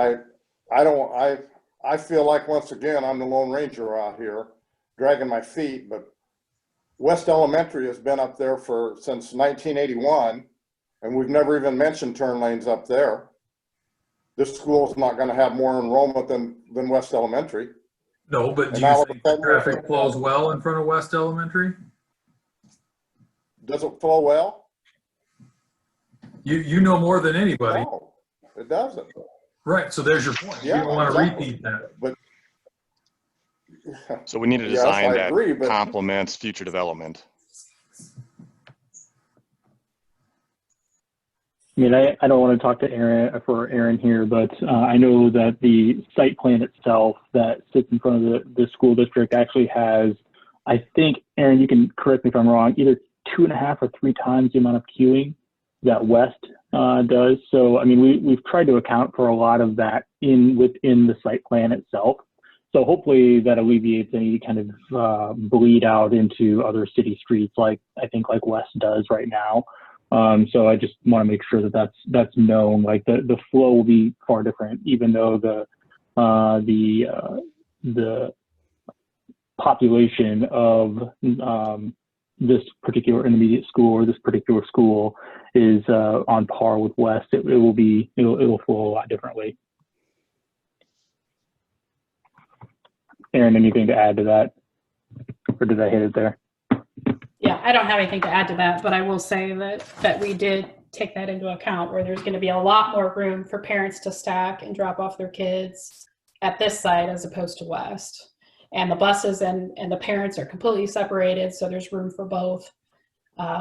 I feel like, once again, I'm the Lone Ranger out here dragging my feet, but West Elementary has been up there since 1981, and we've never even mentioned turn lanes up there. This school is not going to have more enrollment than West Elementary. No, but do And now you all of a think the sudden we're traffic flows well in front of West Elementary? Does it flow well? You know more than anybody. No, it doesn't. Right, so there's your point. Yeah, You don't want to exactly. repeat that. But So we need a Yes, design I that agree, but- complements future development. I mean, I don't want to talk to Aaron here, but I know that the site plan itself that sits in front of the school district actually has, I think, Aaron, you can correct me if I'm wrong, either 2.5 or 3 times the amount of queuing that West does. So, I mean, we've tried to account for a lot of that within the site plan itself. So hopefully that alleviates any kind of bleed out into other city streets, like I think like West does right now. So I just want to make sure that that's known. Like the flow will be far different, even though the population of this particular intermediate school or this particular school is on par with West. It'll flow a lot differently. Aaron, anything to add to that, or did I hit it there? Yeah, I don't have anything to add to that, but I will say that we did take that into account, where there's going to be a lot more room for parents to stack and drop off their kids at this site as opposed to West. And the buses and the parents are completely separated, so there's room for both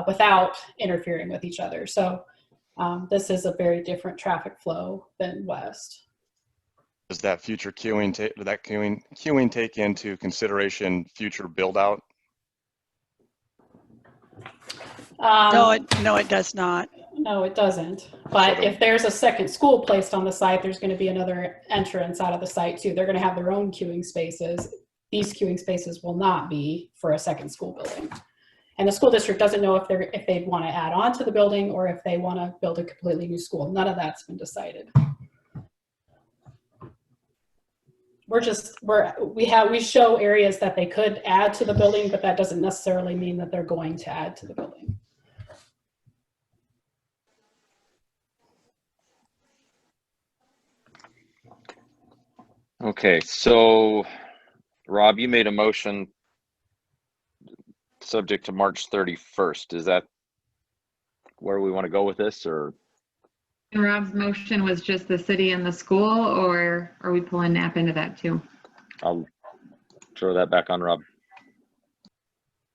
without interfering with each other. So this is a very different traffic flow than West. Does that future queuing take into consideration future build out? No, it does not. No, it doesn't. But if there's a second school placed on the site, there's going to be another entrance out of the site too. They're going to have their own queuing spaces. These queuing spaces will not be for a second school building. And the school district doesn't know if they want to add on to the building or if they want to build a completely new school. None of that's been decided. We show areas that they could add to the building, but that doesn't necessarily mean that they're going to add to the building. Okay, so Rob, you made a motion subject to March 31st. Is that where we want to go with this, or? And Rob's motion was just the city and the school, or are we pulling NAP into that too? I'll throw that back on Rob.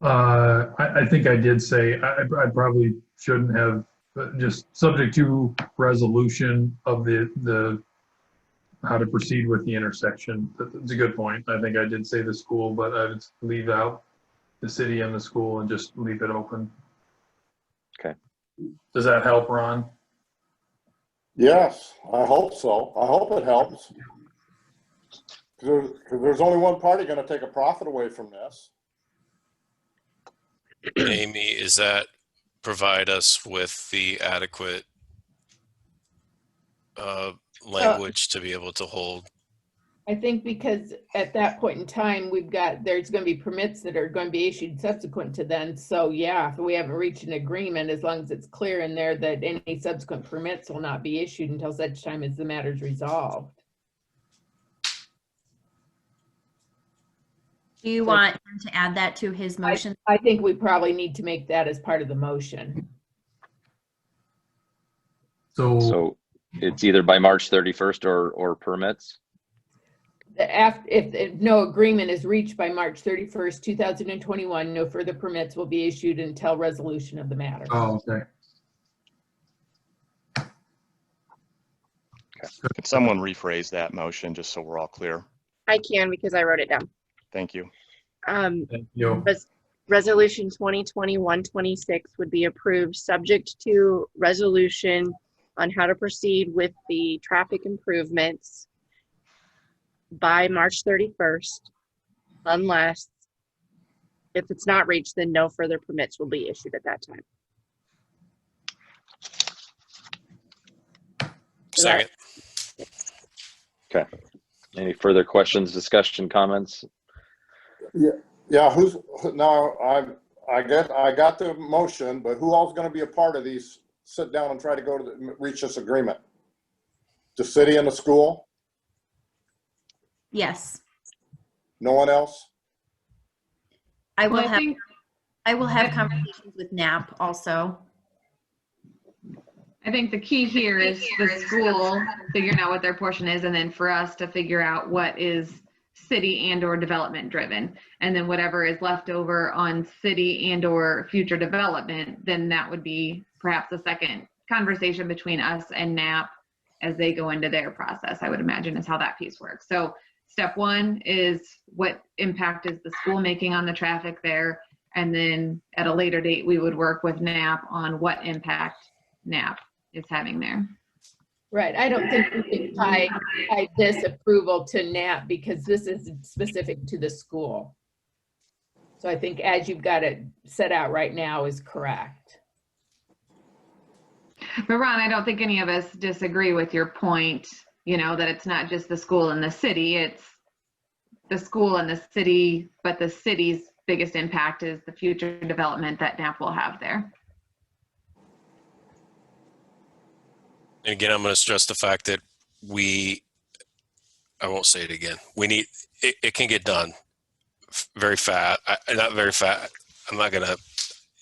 I think I did say I probably shouldn't have, but just subject to resolution of the how to proceed with the intersection. That's a good point. I think I did say the school, but I would leave out the city and the school and just leave it open. Okay. Does that help, Ron? Yes, I hope so. I hope it helps. Because there's only one party going to take a profit away from this. Amy, is that provide us with the adequate language to be able to hold I think because at that point in time, there's going to be permits that are going to be issued subsequent to then. So yeah, if we haven't reached an agreement, as long as it's clear in there that any subsequent permits will not be issued until such time as the matter's resolved. Do you want him to add that to his motion? I think we probably need to make that as part of the motion. So it's either by March 31st or permits? If no agreement is reached by March 31st, 2021, no further permits will be issued until resolution of the matter. Oh, okay. Could someone rephrase that motion just so we're all clear? I can because I wrote it down. Thank you. Thank you. Resolution 2021-26 would be approved subject to resolution on how to proceed with the traffic improvements by March 31st, unless if it's not reached, then no further permits will be issued at that time. Second. Okay. Any further questions, discussion, comments? Yeah, I got the motion, but who all's gonna be a part of these, sit down and try to reach this agreement? The city and the school? Yes. No one else? I will Well, I have think conversations with NAP also. I think the key here is the school figuring out what their portion is, and then for us to figure out what is city and or development driven. And then whatever is left over on city and or future development, then that would be perhaps a second conversation between us and NAP as they go into their process, I would imagine is how that piece works. So step one is what impact is the school making on the traffic there? And then at a later date, we would work with NAP on what impact NAP is having there. Right. I don't think we can tie this approval to NAP because this is specific to the school. So I think as you've got it set out right now is correct. But Ron, I don't think any of us disagree with your point, that it's not just the school and the city, it's the school and the city, but the city's biggest impact is the future development that NAP will have there. And again, I'm going to stress the fact that I won't say it again. It can get done very fast. Not very fast.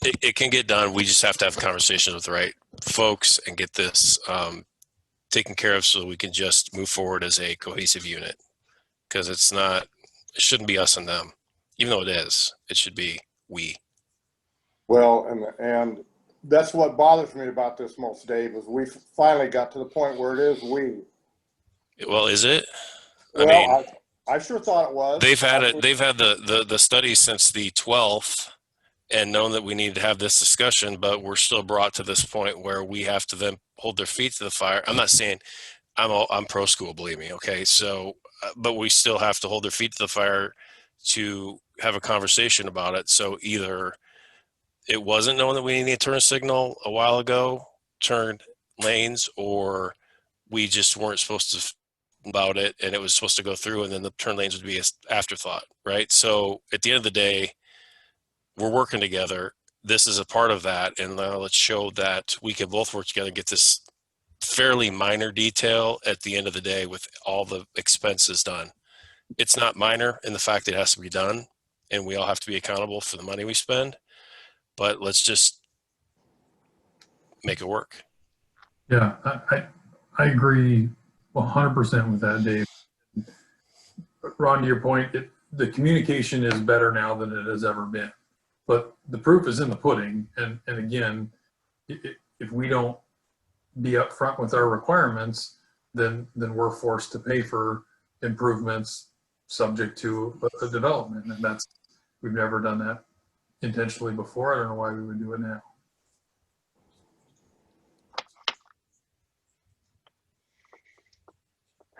It can get done. We just have to have conversations with the right folks and get this taken care of so we can just move forward as a cohesive unit. Because it shouldn't be us and them. Even though it is, it should be we. Well, and that's what bothers me about this most, Dave, is we finally got to the point where it is we. Well, is it? I sure thought it was. They've had the study since the 12th and known that we need to have this discussion, but we're still brought to this point where we have to then hold their feet to the fire. I'm not saying I'm pro school, believe me. Okay. So, but we still have to hold their feet to the fire to have a conversation about it. So either it wasn't known that we needed to turn a signal a while ago, turn lanes, or we just weren't supposed to about it and it was supposed to go through and then the turn lanes would be an afterthought, right? So at the end of the day, we're working together. This is a part of that. And now let's show that we can both work together and get this fairly minor detail at the end of the day with all the expenses done. It's not minor in the fact that it has to be done and we all have to be accountable for the money we spend, but let's just make it work. Yeah, I agree 100% with that, Dave. Ron, to your point, the communication is better now than it has ever been. But the proof is in the pudding. And again, if we don't be upfront with our requirements, then we're forced to pay for improvements subject to a development. And we've never done that intentionally before. I don't know why we would do it now.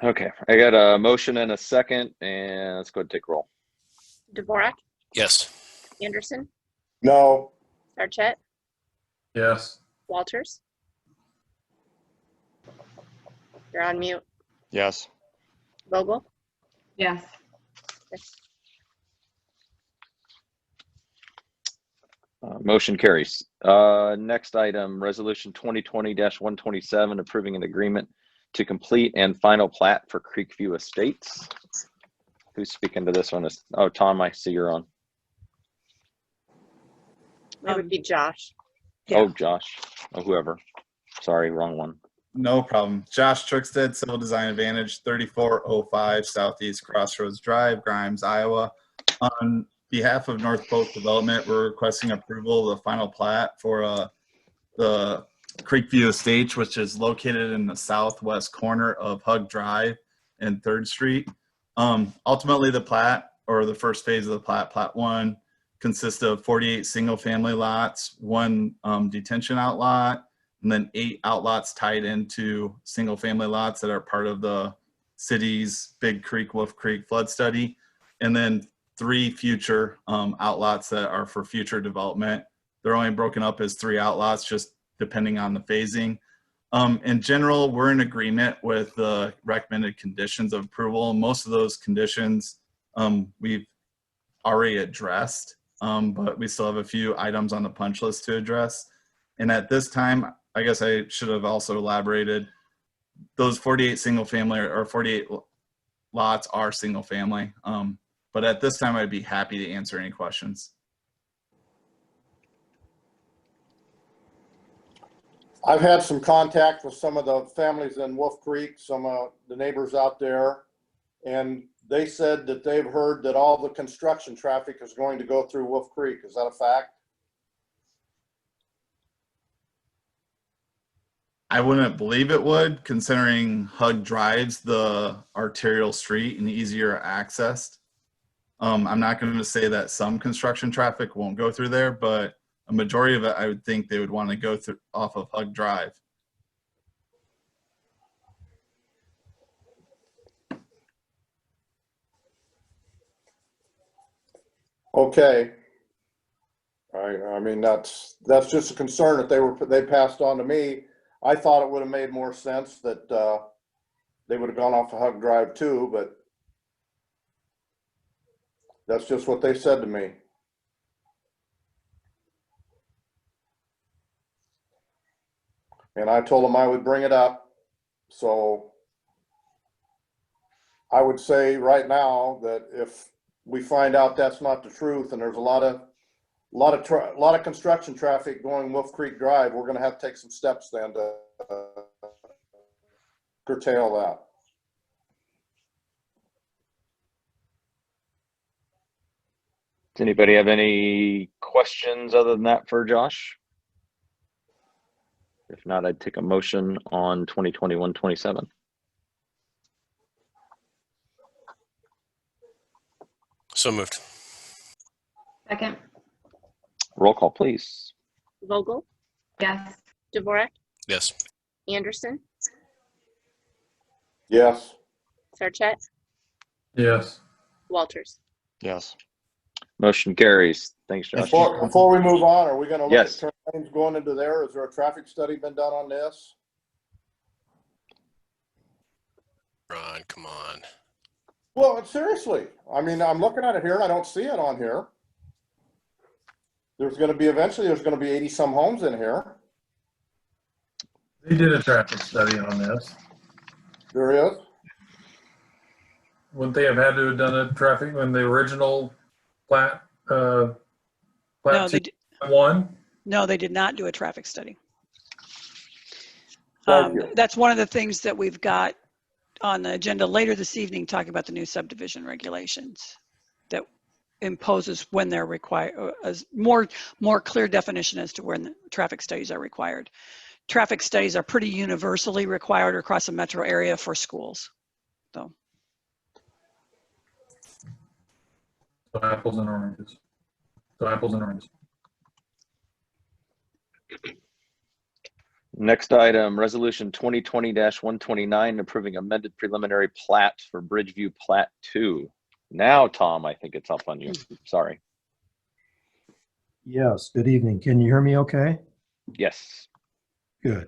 Okay, I got a motion and a second, and let's go ahead and take roll. Dvorak, Yes. Anderson, No. Sarchet, Yes. Walters. You're on mute. Yes. Vogel, Yes. Motion carries. Next item, resolution 2020-127, approving an agreement to complete and final plat for Creekview Estates. Who's speaking to this one? Oh, Tom, I see you're on. It would be Josh. Yeah. Oh, Josh. Oh, whoever. Sorry, wrong one. No problem. Josh Trickstead, Civil Design Advantage, 3405 Southeast Crossroads Drive, Grimes, Iowa. On behalf of North Polk Development, we're requesting approval of the final plat for the Creekview Estates, which is located in the southwest corner of Hug Drive and 3rd Street. Ultimately, the plat, or the first phase of the plat, Plat 1, consists of 48 single-family lots, 1 detention outlot, and then 8 outlots tied into single-family lots that are part of the city's Big Creek, Wolf Creek flood study, and then 3 future outlots that are for future development. They're only broken up as 3 outlots, just depending on the phasing. In general, we're in agreement with the recommended conditions of approval. Most of those conditions we've already addressed, but we still have a few items on the punch list to address. And at this time, I guess I should have also elaborated, those 48 single family or 48 lots are single family. But at this time, I'd be happy to answer any questions. I've had some contact with some of the families in Wolf Creek, some of the neighbors out there, and they said that they've heard that all the construction traffic is going to go through Wolf Creek. Is that a fact? I wouldn't believe it would, considering Hug Drive's the arterial street and easier accessed. I'm not going to say that some construction traffic won't go through there, but a majority of it, I would think they would want to go through off of Hug Drive. Okay. I mean, that's just a concern that they passed on to me. I thought it would have made more sense that they would have gone off of Hug Drive too, but that's just what they said to me. And I told them I would bring it up. So I would say right now that if we find out that's not the truth and there's a lot of construction traffic going Wolf Creek Drive, we're going to have to take some steps then to curtail that. Does anybody have any questions other than that for Josh? If not, I'd take a motion on 2021-27. So moved. Second. Roll call, please. Vogel, Yes. Dvorak, Yes. Anderson, Yes. Sarchet, Yes. Walters. Yes. Motion carries. Thanks, Josh. Before we move on, are we going to look Yes. at turn lanes going into there? Is there a traffic study been done on this? Ron, come on. Well, seriously, I mean, I'm looking at it here and I don't see it on here. There's going to be, eventually there's going to be 80 some homes in here. They did a traffic study on this. There is. Wouldn't they have had to have done a traffic when the original plat, No, plat one? No, they did not do a traffic study. Thank you. That's one of the things that we've got on the agenda later this evening, talking about the new subdivision regulations that imposes when they're required, as more clear definition as to when the traffic studies are required. Traffic studies are pretty universally required across the metro area for schools. So Apples and oranges. So apples and oranges. Next item, resolution 2020-129, approving amended preliminary plat for Bridgeview Plat 2. Now, Tom, I think it's up on you. Sorry. Yes, good evening. Can you hear me okay? Yes. Good.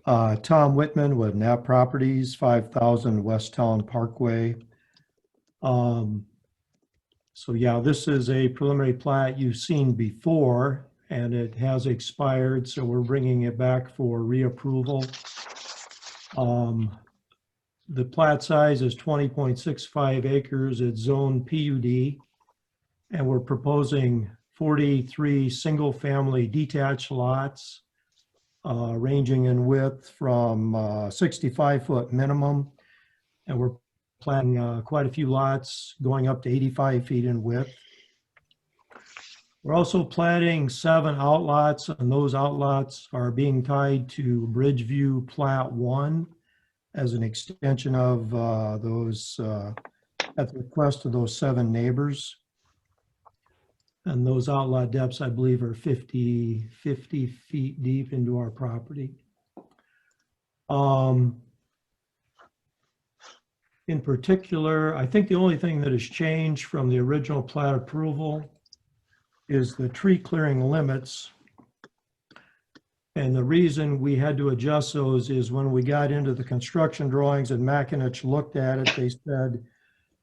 Tom Whitman with Knapp Properties, 5000 West Town Parkway. So yeah, this is a preliminary plat you've seen before, and it has expired, so we're bringing it back for reapproval. The plat size is 20.65 acres. It's zone PUD, and we're proposing 43 single-family detached lots, ranging in width from 65-foot minimum, and we're planning quite a few lots going up to 85 feet in width. We're also planning 7 outlots, and those outlots are being tied to Bridgeview Plat 1 as an extension of those, at the request of those 7 neighbors. And those outlot depths, I believe, are 50 feet deep into our property. In particular, I think the only thing that has changed from the original plat approval is the tree clearing limits. And the reason we had to adjust those is when we got into the construction drawings and Makinich looked at it, they said,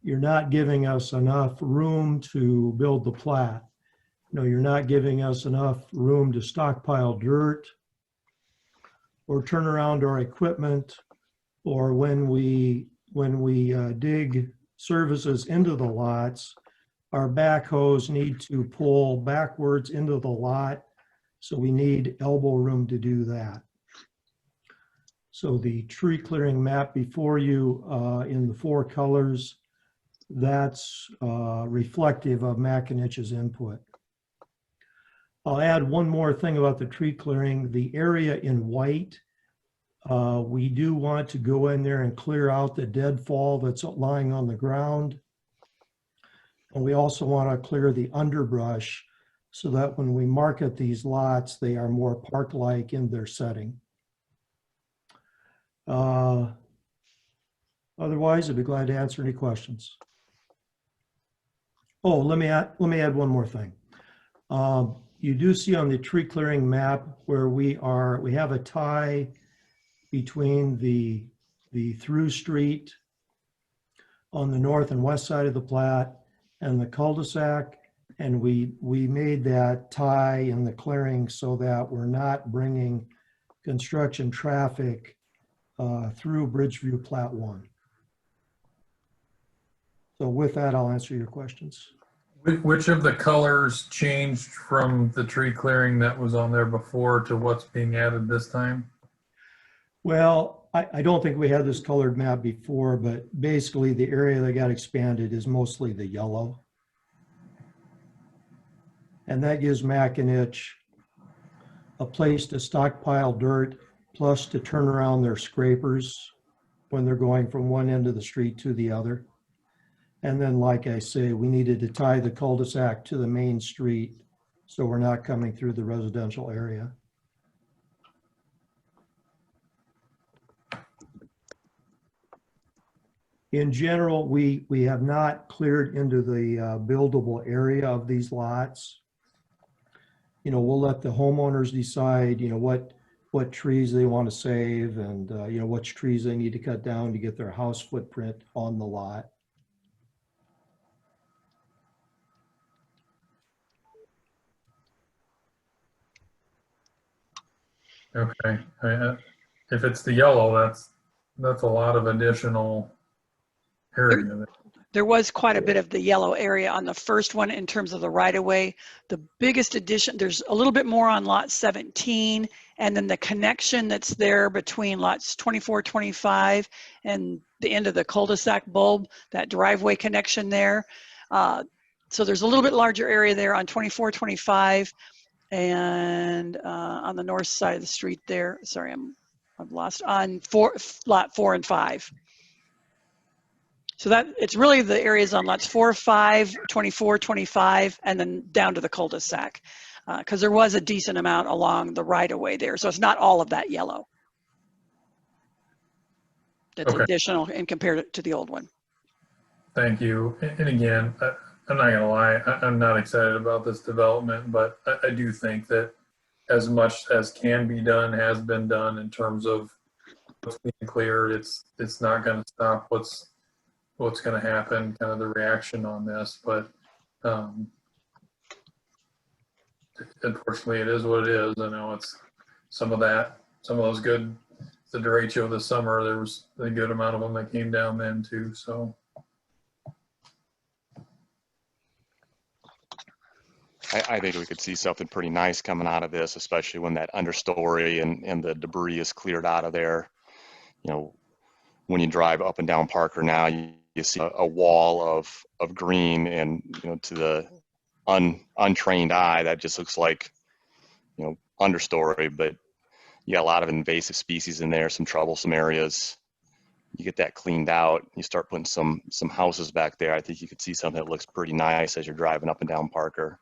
you're not giving us enough room to build the plat. No, you're not giving us enough room to stockpile dirt or turn around our equipment, or when we dig services into the lots, our backhoes need to pull backwards into the lot, so we need elbow room to do that. So the tree clearing map before you in the 4 colors, that's reflective of Makinich's input. I'll add one more thing about the tree clearing. The area in white, we do want to go in there and clear out the deadfall that's lying on the ground. And we also want to clear the underbrush so that when we market these lots, they are more park-like in their setting. Otherwise, I'd be glad to answer any questions. Oh, let me add one more thing. You do see on the tree clearing map where we have a tie between the through street on the north and west side of the plat and the cul-de-sac, and we made that tie in the clearing so that we're not bringing construction traffic through Bridgeview Plat 1. So with that, I'll answer your questions. Which of the colors changed from the tree clearing that was on there before to what's being added this time? Well, I don't think we had this colored map before, but basically the area that got expanded is mostly the yellow. And that gives Makinich a place to stockpile dirt, plus to turn around their scrapers when they're going from one end of the street to the other. And then, like I say, we needed to tie the cul-de-sac to the main street so we're not coming through the residential area. In general, we have not cleared into the buildable area of these lots. You know, we'll let the homeowners decide, you know, what trees they want to save and, you know, which trees they need to cut down to get their house footprint on the lot. Okay, if it's the yellow, that's a lot of additional area. There was quite a bit of the yellow area on the first one in terms of the right-of-way. The biggest addition, there's a little bit more on lot 17, and then the connection that's there between lots 24, 25, and the end of the cul-de-sac bulb, that driveway connection there. So there's a little bit larger area there on 24, 25, and on the north side of the street there. Sorry, I've lost on lot 4 and 5. So that it's really the areas on lots 4, 5, 24, 25, and then down to the cul-de-sac, because there was a decent amount along the right-of-way there. So it's not all of that yellow. That's Okay. additional and compared to the old one. Thank you. And again, I'm not gonna lie, I'm not excited about this development, but I do think that as much as can be done has been done in terms of what's being cleared. It's not gonna stop what's what's going to happen, kind of the reaction on this, but unfortunately, it is what it is. I know it's some of those good, the derecho this summer, there was a good amount of them that came down then too, so. I think we could see something pretty nice coming out of this, especially when that understory and the debris is cleared out of there. You know, when you drive up and down Parker now, you see a wall of green, and you know, to the untrained eye, that just looks like, you know, understory. But you got a lot of invasive species in there, some troublesome areas. You get that cleaned out, you start putting some houses back there. I think you could see something that looks pretty nice as you're driving up and down Parker.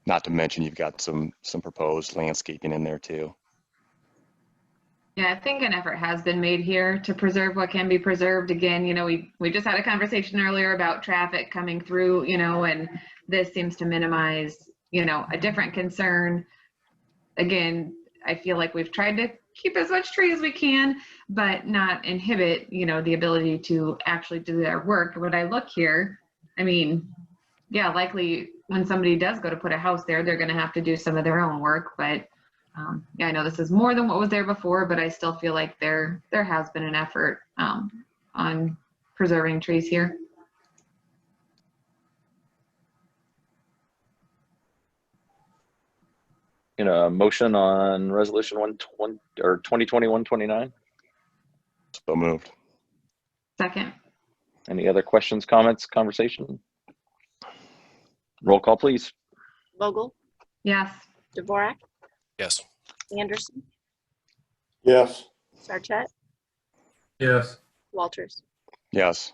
Not to mention you've got some proposed landscaping in there too. Yeah, I think an effort has been made here to preserve what can be preserved. Again, you know, we just had a conversation earlier about traffic coming through, you know, and this seems to minimize, you know, a different concern. Again, I feel like we've tried to keep as much tree as we can, but not inhibit, you know, the ability to actually do their work. When I look here, I mean, yeah, likely when somebody does go to put a house there, they're going to have to do some of their own work. But yeah, I know this is more than what was there before, but I still feel like there has been an effort on preserving trees here. You know, a motion on resolution 2020-129. So moved. Second. Any other questions, comments, conversation? Roll call, please. Vogel, Yes. Dvorak, Yes. Anderson, Yes. Sarchet, Yes. Walters. Yes.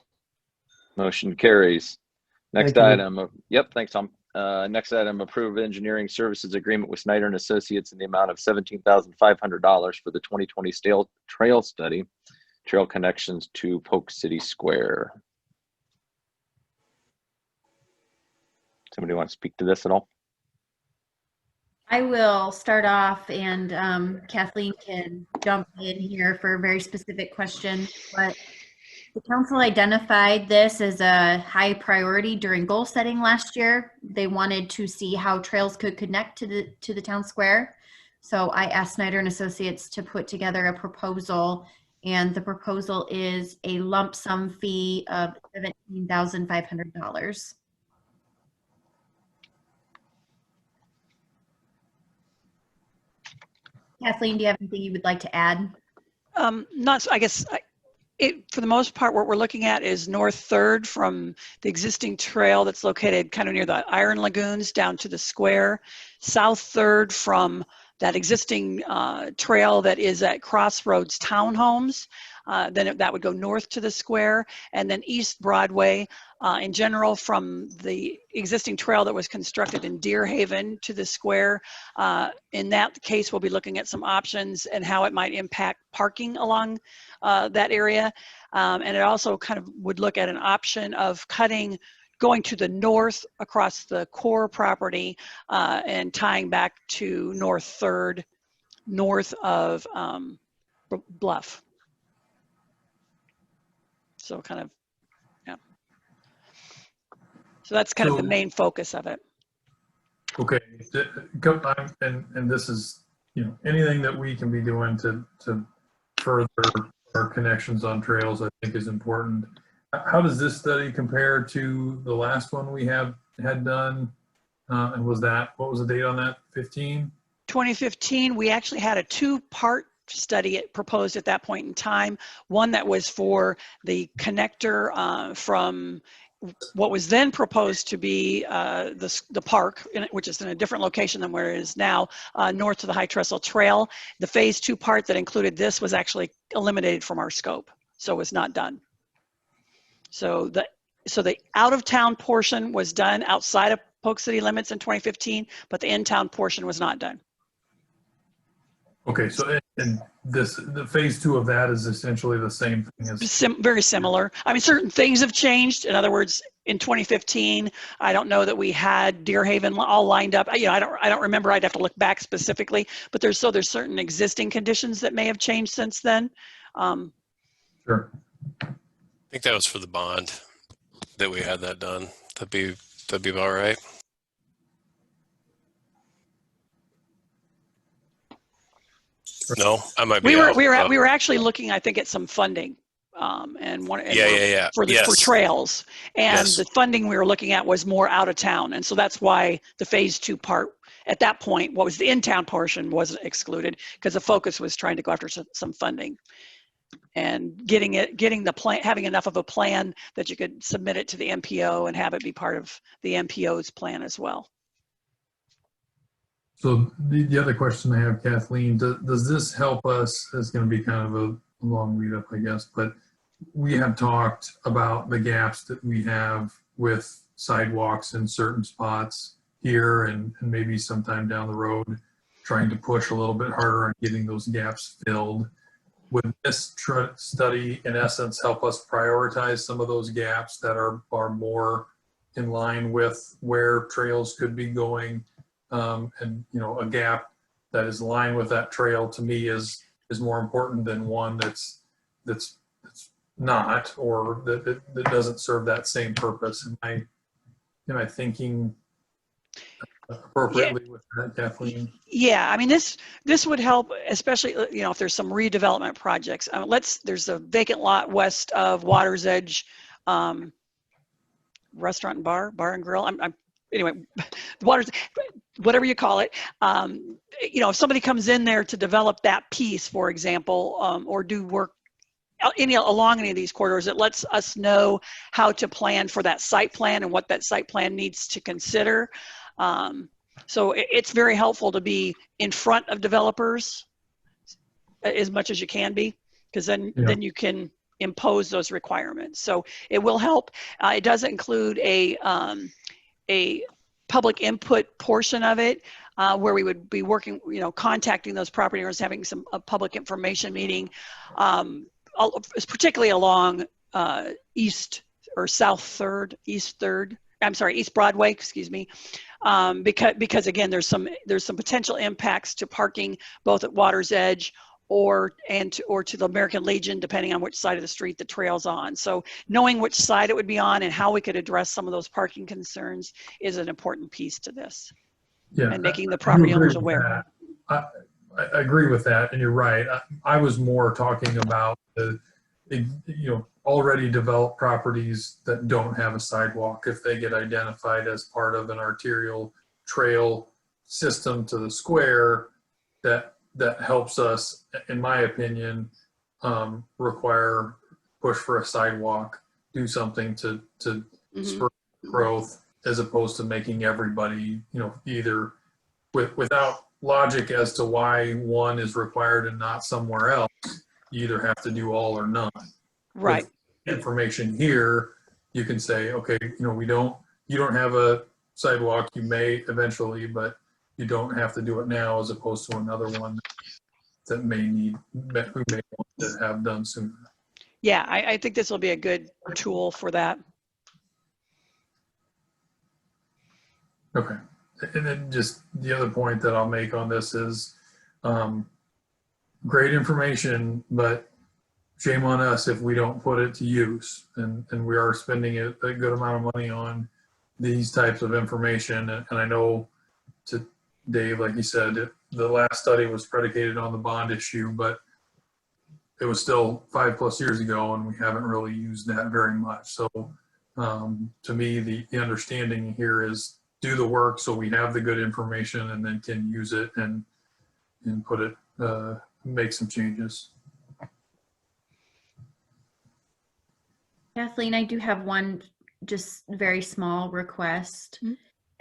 Motion carries. Next Thank you. item. Yep, thanks, Tom. Next item, approve engineering services agreement with Snyder and Associates in the amount of $17,500 for the 2020 trail study, trail connections to Polk City Square. Somebody want to speak to this at all? I will start off, and Kathleen can jump in here for a very specific question. But the council identified this as a high priority during goal setting last year. They wanted to see how trails could connect to the town square. So I asked Snyder and Associates to put together a proposal, and the proposal is a lump sum fee of $17,500. Kathleen, do you have anything you would like to add? Not, I guess, for the most part, what we're looking at is North 3rd from the existing trail that's located kind of near the Iron Lagoons down to the square. South 3rd from that existing trail that is at Crossroads Townhomes. Then that would go north to the square, and then East Broadway in general from the existing trail that was constructed in Deer Haven to the square. In that case, we'll be looking at some options and how it might impact parking along that area. And it also kind of would look at an option of going to the north across the core property and tying back to North 3rd, north of Bluff. So kind of, yeah. So that's kind of the main focus of it. Okay, and this is, you know, anything that we can be doing to further our connections on trails, I think is important. How does this study compare to the last one we had done? And what was the date on that? 2015, we actually had a 2-part study proposed at that point in time. One that was for the connector from what was then proposed to be the park, which is in a different location than where it is now, north to the High Trestle Trail. The phase 2 part that included this was actually eliminated from our scope, so it was not done. So the out-of-town portion was done outside of Polk City limits in 2015, but the in-town portion was not done. Okay, so and the phase 2 of that is essentially the same thing as. Very similar. I mean, certain things have changed. In other words, in 2015, I don't know that we had Deer Haven all lined up. You know, I don't remember. I'd have to look back specifically, but there's certain existing conditions that may have changed since then. Sure. I think that was for the bond that we had that done. That'd be about right. No, I might be out. We were actually looking, I think, at some funding, and Yeah. for trails, and Yes. the funding we were looking at was more out of town, and so that's why the phase 2 part at that point, what was the in-town portion, wasn't excluded because the focus was trying to go after some funding and getting the plan, having enough of a plan that you could submit it to the MPO and have it be part of the MPO's plan as well. So the other question I have, Kathleen, does this help us? It's going to be kind of a long lead up, I guess, but we have talked about the gaps that we have with sidewalks in certain spots here and maybe sometime down the road, trying to push a little bit harder on getting those gaps filled. Would this study, in essence, help us prioritize some of those gaps that are more in line with where trails could be going? And you know, a gap that is aligned with that trail to me is more important than one that's not, or that doesn't serve that same purpose. Am I thinking appropriately with that, Kathleen? Yeah, I mean, this would help, especially, you know, if there's some redevelopment projects. There's a vacant lot west of Water's Edge restaurant and bar and grill. Anyway, Water's, whatever you call it. You know, if somebody comes in there to develop that piece, for example, or do work along any of these corridors, it lets us know how to plan for that site plan and what that site plan needs to consider. So it's very helpful to be in front of developers as much as you can be, because then you can impose those requirements. So it will help. It does include a public input portion of it, where we would be working, you know, contacting those property owners, having a public information meeting, particularly along East Broadway, excuse me, because again, there's some potential impacts to parking both at Water's Edge or to the American Legion, depending on which side of the street the trail's on. So knowing which side it would be on and how we could address some of those parking concerns is an important piece to this. Yeah, and making the property owners aware. I agree with that, and you're right. I was more talking about the already developed properties that don't have a sidewalk. If they get identified as part of an arterial trail system to the square, that helps us, in my opinion, require push for a sidewalk, do something to spur growth, as opposed to making everybody, you know, either without logic as to why one is required and not somewhere else. You either have to do all or none. Right. With information here, you can say, okay, you know, you don't have a sidewalk, you may eventually, but you don't have to do it now, as opposed to another one that we may want to have done sooner. Yeah, I think this will be a good tool for that. Okay. And then just the other point that I'll make on this is great information, but shame on us if we don't put it to use. And we are spending a good amount of money on these types of information. And I know, to Dave, like you said, the last study was predicated on the bond issue, but it was still 5+ years ago, and we haven't really used that very much. So to me, the understanding here is do the work so we have the good information and then can use it and put it, make some changes. Kathleen, I do have one just very small request.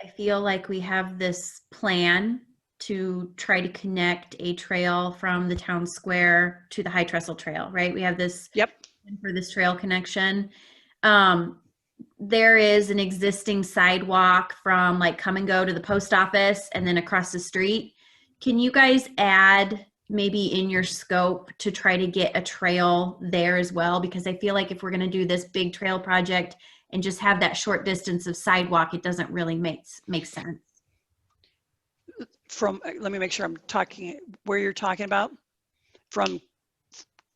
I feel like we have this plan to try to connect a trail from the town square to the High Trestle Trail, right? We have this for this trail connection. There is an existing sidewalk from like Come and Go to the post office and then across the street. Can you guys add maybe in your scope to try to get a trail there as well? Because I feel like if we're going to do this big trail project and just have that short distance of sidewalk, it doesn't really make sense. Let me make sure I'm talking where you're talking about.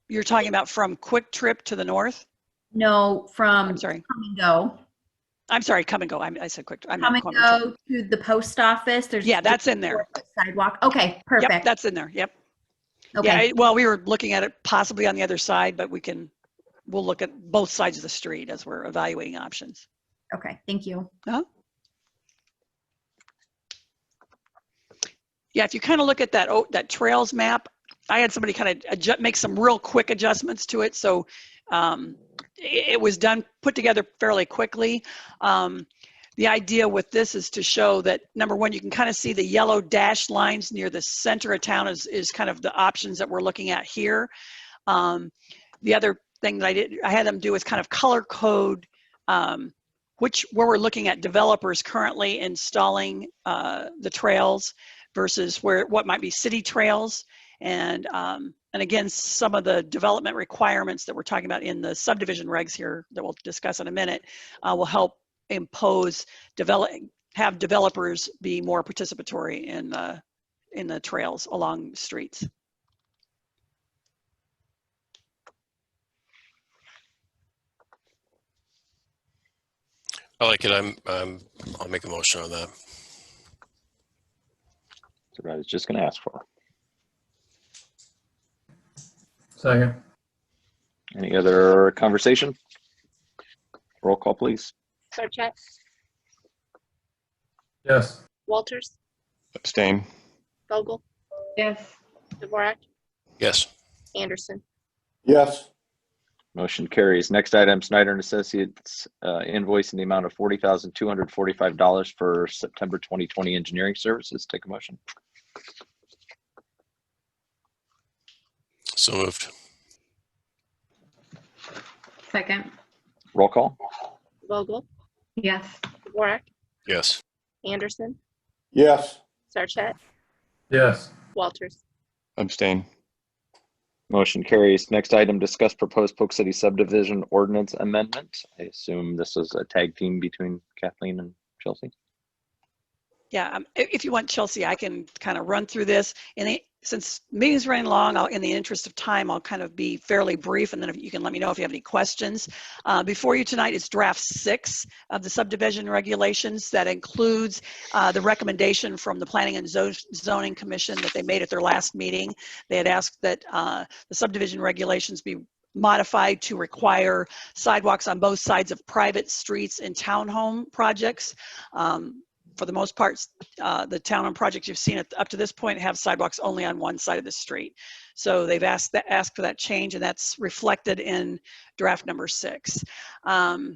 You're talking about from Quick Trip to the north? No, from I'm sorry. Come and Go. I'm sorry, Come and Go. I said Quick. I Come meant and Come Go to the post office. There's Yeah, that's in there. Sidewalk. Okay, perfect. Yep, that's in there. Yep. Okay. Yeah, well, we were looking at it possibly on the other side, but we'll look at both sides of the street as we're evaluating options. Okay, thank you. Yeah, if you kind of look at that trails map, I had somebody kind of make some real quick adjustments to it. So it was put together fairly quickly. The idea with this is to show that, number one, you can kind of see the yellow dashed lines near the center of town is kind of the options that we're looking at here. The other thing that I had them do is kind of color code where we're looking at developers currently installing the trails versus what might be city trails. And again, some of the development requirements that we're talking about in the subdivision regs here that we'll discuss in a minute will help have developers be more participatory in the trails along streets. I like it. I'll make a motion on that. That's what I was just going to ask for. Second. Any other conversation? Roll call, please. Sarchet, Yes. Walters, Abstain. Vogel, Yes. Dvorak, Yes. Anderson. Yes. Motion carries. Next item, Snyder and Associates invoice in the amount of $40,245 for September 2020 engineering services. Take a motion. So moved. Second. Roll call. Vogel, Yes. Dvorak, Yes. Anderson, Yes. Sarchet, Yes. Walters. Abstain. Motion carries. Next item, discuss proposed Polk City subdivision ordinance amendment. I assume this is a tag team between Kathleen and Chelsea. Yeah, if you want, Chelsea, I can kind of run through this. Since meeting's running long, in the interest of time, I'll kind of be fairly brief, and then if you can let me know if you have any questions. Before you tonight is draft 6 of the subdivision regulations. That includes the recommendation from the Planning and Zoning Commission that they made at their last meeting. They had asked that the subdivision regulations be modified to require sidewalks on both sides of private streets and townhome projects. For the most part, the townhome projects you've seen up to this point have sidewalks only on one side of the street. So they've asked for that change, and that's reflected in draft number 6. I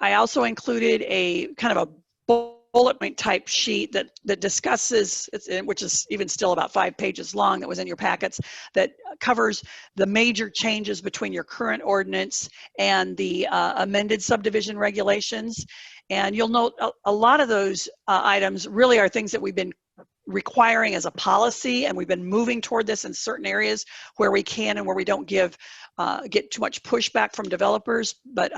also included a kind of a bullet point type sheet that discusses, which is even still about 5 pages long, that was in your packets, that covers the major changes between your current ordinance and the amended subdivision regulations. And you'll note a lot of those items really are things that we've been requiring as a policy, and we've been moving toward this in certain areas where we can and where we don't get too much pushback from developers. But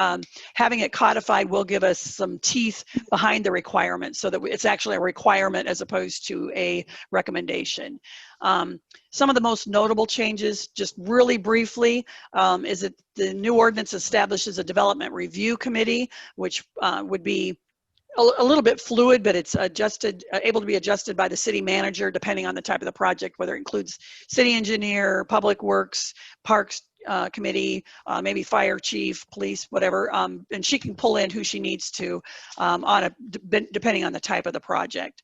having it codified will give us some teeth behind the requirement, so that it's actually a requirement as opposed to a recommendation. Some of the most notable changes, just really briefly, is that the new ordinance establishes a development review committee, which would be a little bit fluid, but it's able to be adjusted by the city manager depending on the type of the project, whether it includes city engineer, public works, parks committee, maybe fire chief, police, whatever, and she can pull in who she needs to depending on the type of the project.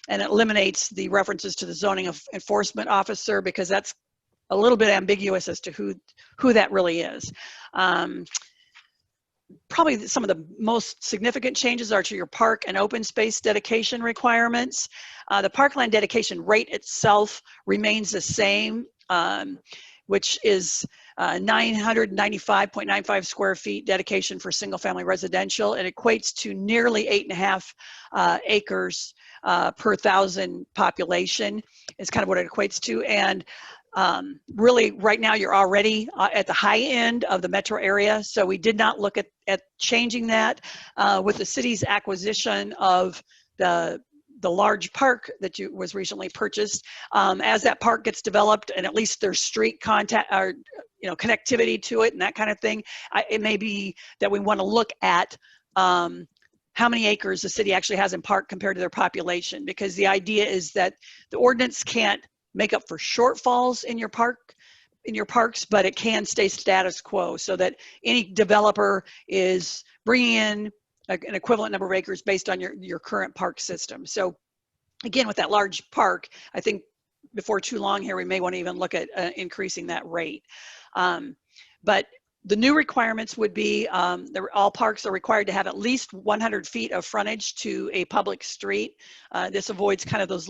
And it eliminates the references to the zoning enforcement officer, because that's a little bit ambiguous as to who that really is. Probably some of the most significant changes are to your park and open space dedication requirements. The parkland dedication rate itself remains the same, which is 995.95 square feet dedication for single family residential. It equates to nearly 8.5 acres per 1,000 population is kind of what it equates to. And Really, right now, you're already at the high end of the metro area, so we did not look at changing that. With the city's acquisition of the large park that was recently purchased, as that park gets developed and at least there's street contact or connectivity to it and that kind of thing, it may be that we want to look at how many acres the city actually has in park compared to their population, because the idea is that the ordinance can't make up for shortfalls in your parks, but it can stay status quo so that any developer is bringing in an equivalent number of acres based on your current park system. So again, with that large park, I think before too long here, we may want to even look at increasing that rate. But the new requirements would be all parks are required to have at least 100 feet of frontage to a public street. This avoids kind of those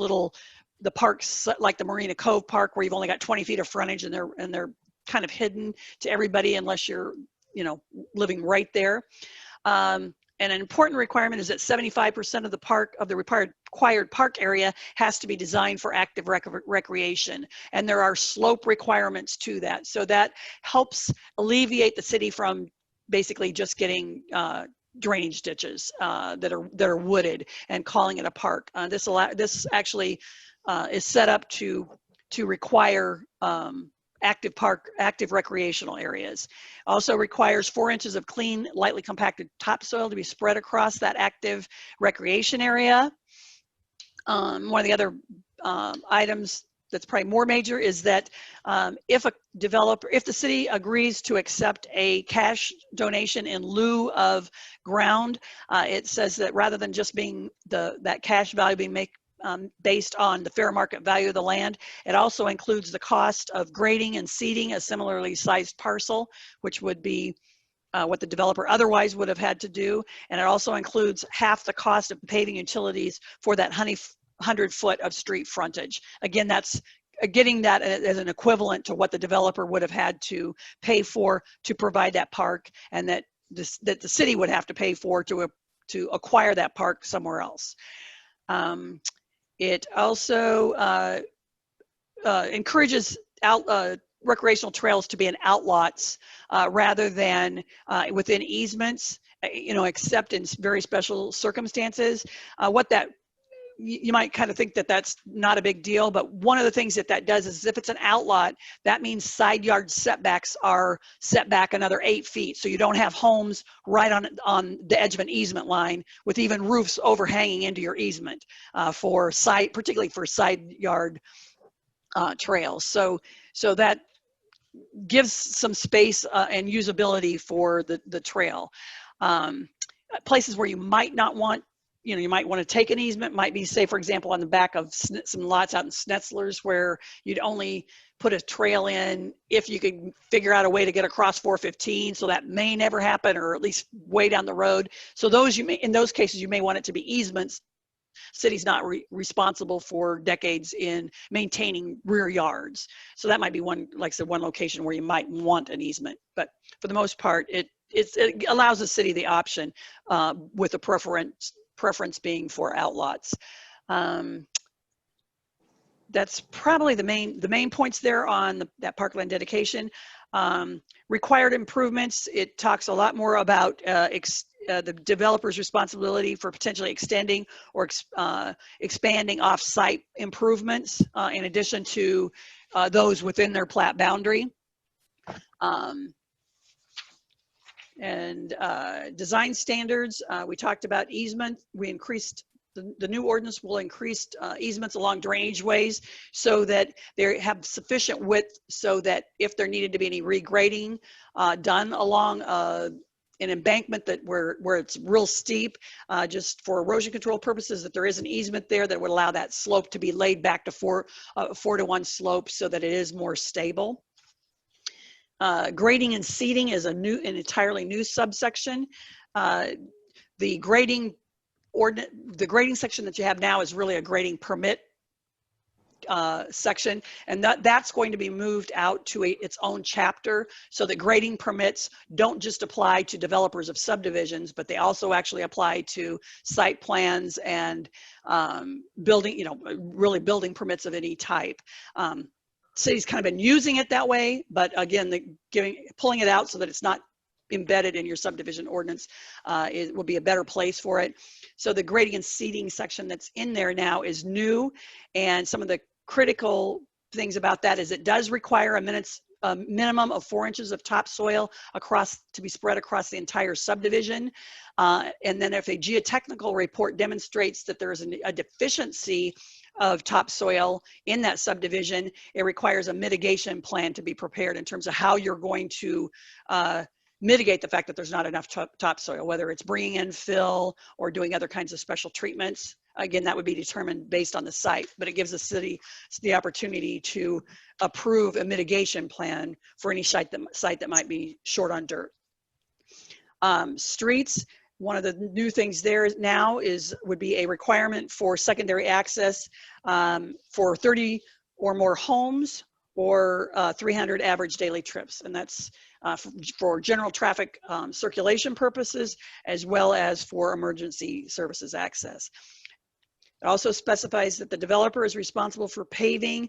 the parks like the Marina Cove Park where you've only got 20 feet of frontage and they're kind of hidden to everybody unless you're living right there. And an important requirement is that 75% of the park, of the required park area, has to be designed for active recreation. And there are slope requirements to that. So that helps alleviate the city from basically just getting drainage ditches that are wooded and calling it a park. This actually is set up to require active recreational areas. Also requires 4 inches of clean, lightly compacted topsoil to be spread across that active recreation area. One of the other items that's probably more major is that if the city agrees to accept a cash donation in lieu of ground, it says that rather than just being that cash value being based on the fair market value of the land, it also includes the cost of grading and seeding a similarly sized parcel, which would be what the developer otherwise would have had to do. And it also includes half the cost of paving utilities for that 100 foot of street frontage. Again, that's getting that as an equivalent to what the developer would have had to pay for to provide that park, and that the city would have to pay for to acquire that park somewhere else. It also encourages recreational trails to be in outlots rather than within easements, except in very special circumstances. You might kind of think that that's not a big deal, but one of the things that does is if it's an outlot, that means side yard setbacks are set back another 8 feet. So you don't have homes right on the edge of an easement line with even roofs overhanging into your easement particularly for side yard trails. So that gives some space and usability for the trail. Places where you might not want, you might want to take an easement, might be, say, for example, on the back of some lots out in Schnetzler's where you'd only put a trail in if you could figure out a way to get across 415. So that may never happen, or at least way down the road. So in those cases, you may want it to be easements. City's not responsible for decades in maintaining rear yards. So that might be one location where you might want an easement. But for the most part, it allows the city the option with a preference being for outlots. That's probably the main points there on that parkland dedication. Required improvements, it talks a lot more about the developer's responsibility for potentially extending or expanding off-site improvements in addition to those within their plat boundary. And design standards, we talked about easement. We increased, the new ordinance will increase easements along drainage ways so that they have sufficient width so that if there needed to be any regrading done along an embankment where it's real steep, just for erosion control purposes, that there is an easement there that would allow that slope to be laid back to 4-to-1 slope so that it is more stable. Grading and seeding is an entirely new subsection. The grading section that you have now is really a grading permit section, and that's going to be moved out to its own chapter so that grading permits don't just apply to developers of subdivisions, but they also actually apply to site plans and building, really building permits of any type. city's kind of been using it that way, but again, pulling it out so that it's not embedded in your subdivision ordinance will be a better place for it. So the grading and seeding section that's in there now is new, and some of the critical things about that is it does require a minimum of 4 inches of topsoil to be spread across the entire subdivision. And then if a geotechnical report demonstrates that there is a deficiency of topsoil in that subdivision, it requires a mitigation plan to be prepared in terms of how you're going to mitigate the fact that there's not enough topsoil, whether it's bringing in fill or doing other kinds of special treatments. Again, that would be determined based on the site, but it gives the city the opportunity to approve a mitigation plan for any site that might be short on dirt. Streets, one of the new things there now would be a requirement for secondary access for 30 or more homes or 300 average daily trips. And that's for general traffic circulation purposes, as well as for emergency services access. It also specifies that the developer is responsible for paving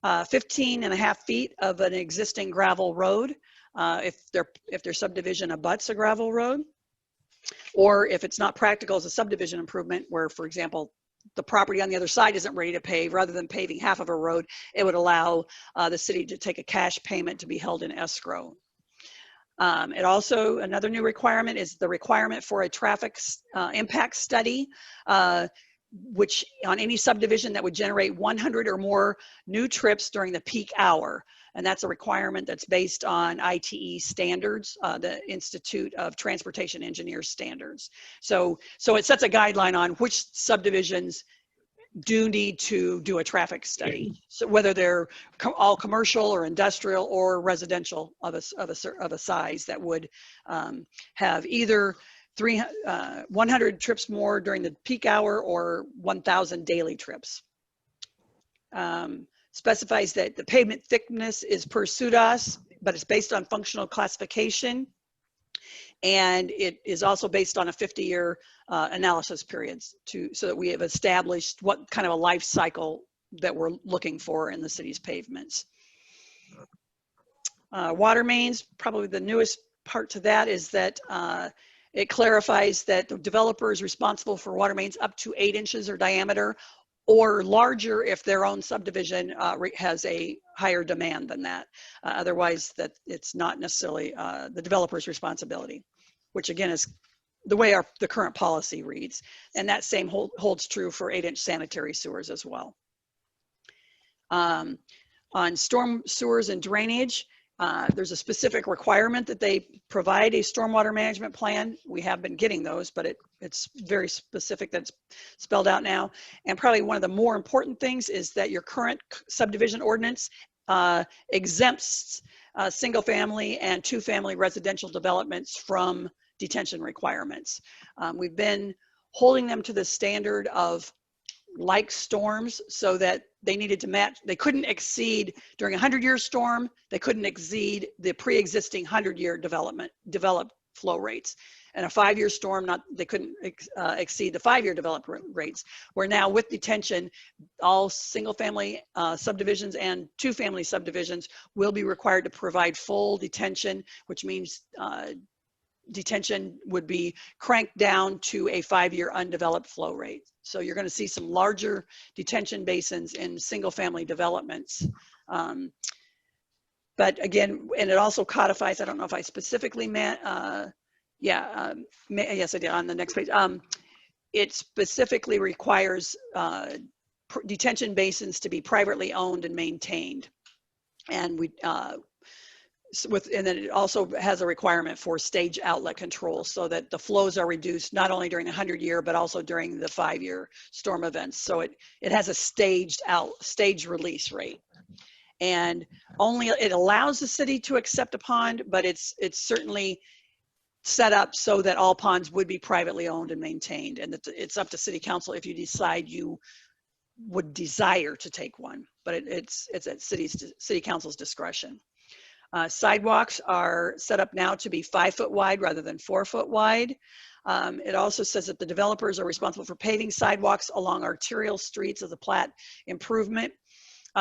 15.5 feet of an existing gravel road if their subdivision abuts a gravel road, or if it's not practical as a subdivision improvement where, for example, the property on the other side isn't ready to pave. Rather than paving half of a road, it would allow the city to take a cash payment to be held in escrow. It also, another new requirement is the requirement for a traffic impact study, which on any subdivision that would generate 100 or more new trips during the peak hour. And that's a requirement that's based on ITE standards, the Institute of Transportation Engineers standards. So it sets a guideline on which subdivisions do need to do a traffic study. So whether they're all commercial or industrial or residential of a size that would have either 100 trips more during the peak hour or 1,000 daily trips. Specifies that the pavement thickness is per SUDAS, but it's based on functional classification. And it is also based on a 50-year analysis periods so that we have established what kind of a life cycle that we're looking for in the city's pavements. Water mains, probably the newest part to that is that it clarifies that the developer is responsible for water mains up to 8 inches or diameter, or larger if their own subdivision has a higher demand than that. Otherwise, that it's not necessarily the developer's responsibility, which again is the way the current policy reads. And that same holds true for 8-inch sanitary sewers as well. On storm sewers and drainage, there's a specific requirement that they provide a stormwater management plan. We have been getting those, but it's very specific that's spelled out now. And probably one of the more important things is that your current subdivision ordinance exempts single family and 2-family residential developments from detention requirements. We've been holding them to the standard of like storms so that they needed to match, they couldn't exceed during a 100-year storm, they couldn't exceed the pre-existing 100-year developed flow rates. And a 5-year storm, they couldn't exceed the 5-year developed rates. Where now with detention, all single family subdivisions and 2-family subdivisions will be required to provide full detention, which means detention would be cranked down to a 5-year undeveloped flow rate. So you're going to see some larger detention basins in single family developments. But again, and it also codifies, I don't know if I specifically meant, yes I did on the next page. It specifically requires detention basins to be privately owned and maintained. And and then it also has a requirement for stage outlet control so that the flows are reduced not only during the 100-year but also during the 5-year storm events. So it has a staged release rate, and only it allows the city to accept a pond, but it's certainly set up so that all ponds would be privately owned and maintained, and it's up to city council if you decide you would desire to take one, but it's at city council's discretion. Sidewalks are set up now to be 5 foot wide rather than 4 foot wide. It also says that the developers are responsible for paving sidewalks along arterial streets as a plat improvement.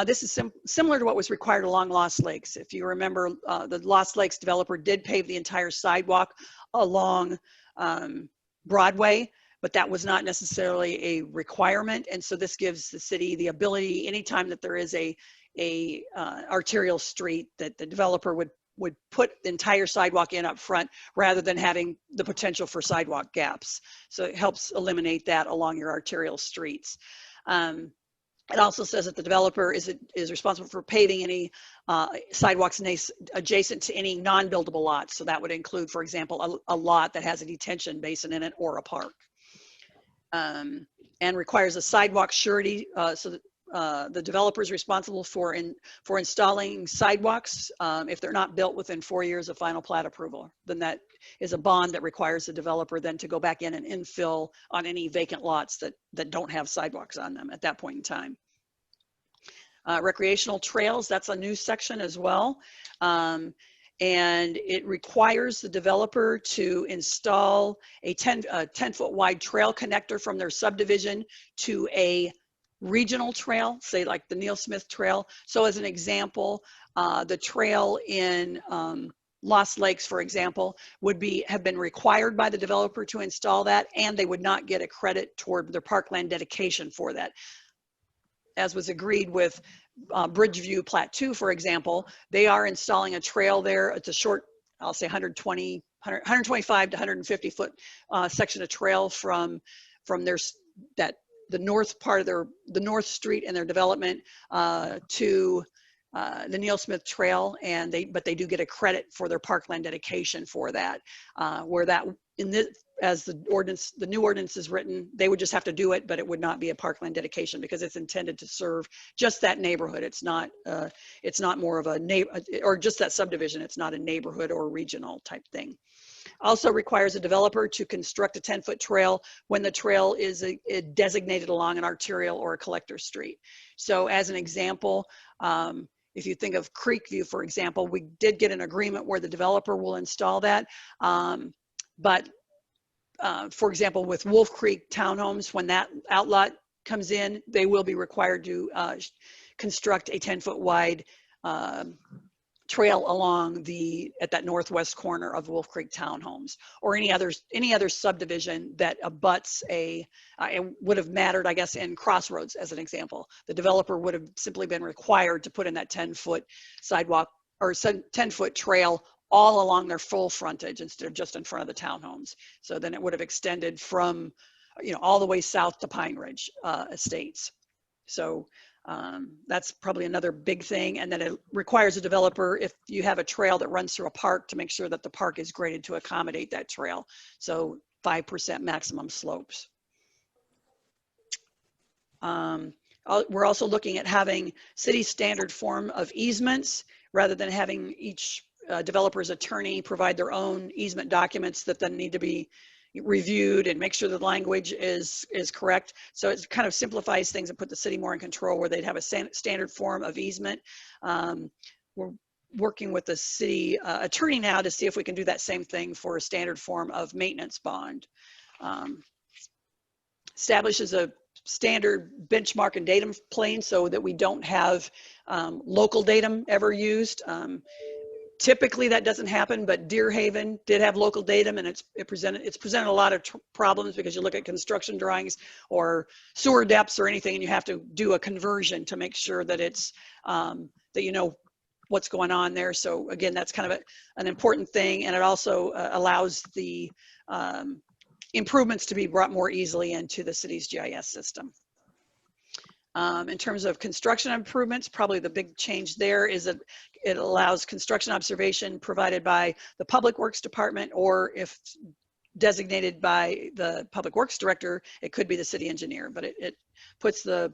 This is similar to what was required along Lost Lakes. If you remember, the Lost Lakes developer did pave the entire sidewalk along Broadway, but that was not necessarily a requirement. And so this gives the city the ability, anytime that there is a arterial street, that the developer would put the entire sidewalk in up front rather than having the potential for sidewalk gaps. So it helps eliminate that along your arterial streets. It also says that the developer is responsible for paving any sidewalks adjacent to any non-buildable lots. So that would include, for example, a lot that has a detention basin in it or a park. And requires a sidewalk surety, so that the developer is responsible for installing sidewalks if they're not built within 4 years of final plat approval. Then that is a bond that requires the developer then to go back in and infill on any vacant lots that don't have sidewalks on them at that point in time. Recreational trails, that's a new section as well. And it requires the developer to install a 10-foot wide trail connector from their subdivision to a regional trail, say like the Neil Smith Trail. So as an example, the trail in Lost Lakes, for example, would have been required by the developer to install that, and they would not get a credit toward their parkland dedication for that. As was agreed with Bridgeview Plat 2, for example, they are installing a trail there. It's a short, I'll say 125 to 150 foot section of trail from the north part of the north street in their development to the Neil Smith Trail, but they do get a credit for their parkland dedication for that. Where that as the new ordinance is written, they would just have to do it, but it would not be a parkland dedication because it's intended to serve just that neighborhood. It's not more of or just that subdivision. It's not a neighborhood or regional type thing. Also requires a developer to construct a 10-foot trail when the trail is designated along an arterial or a collector street. So as an example, if you think of Creekview, for example, we did get an agreement where the developer will install that. But for example, with Wolf Creek Townhomes, when that outlot comes in, they will be required to construct a 10-foot wide trail along at that northwest corner of Wolf Creek Townhomes, or any other subdivision that abuts it would have mattered, I guess, in Crossroads as an example. The developer would have simply been required to put in that 10-foot sidewalk or 10-foot trail all along their full frontage instead of just in front of the townhomes. So then it would have extended from, all the way south to Pine Ridge Estates. So that's probably another big thing. And then it requires a developer, if you have a trail that runs through a park, to make sure that the park is graded to accommodate that trail. So 5% maximum slopes. We're also looking at having city standard form of easements rather than having each developer's attorney provide their own easement documents that then need to be reviewed and make sure the language is correct. So it kind of simplifies things and put the city more in control where they'd have a standard form of easement. We're working with the city attorney now to see if we can do that same thing for a standard form of maintenance bond. Establishes a standard benchmark and datum plane so that we don't have local datum ever used. Typically that doesn't happen, but Deer Haven did have local datum, and it's presented a lot of problems because you look at construction drawings or sewer depths or anything, and you have to do a conversion to make sure that it's that you know what's going on there. So again, that's kind of an important thing, and it also allows the improvements to be brought more easily into the city's GIS system. In terms of construction improvements, probably the big change there is that it allows construction observation provided by the Public Works Department, or if designated by the Public Works Director, it could be the city engineer, but it puts the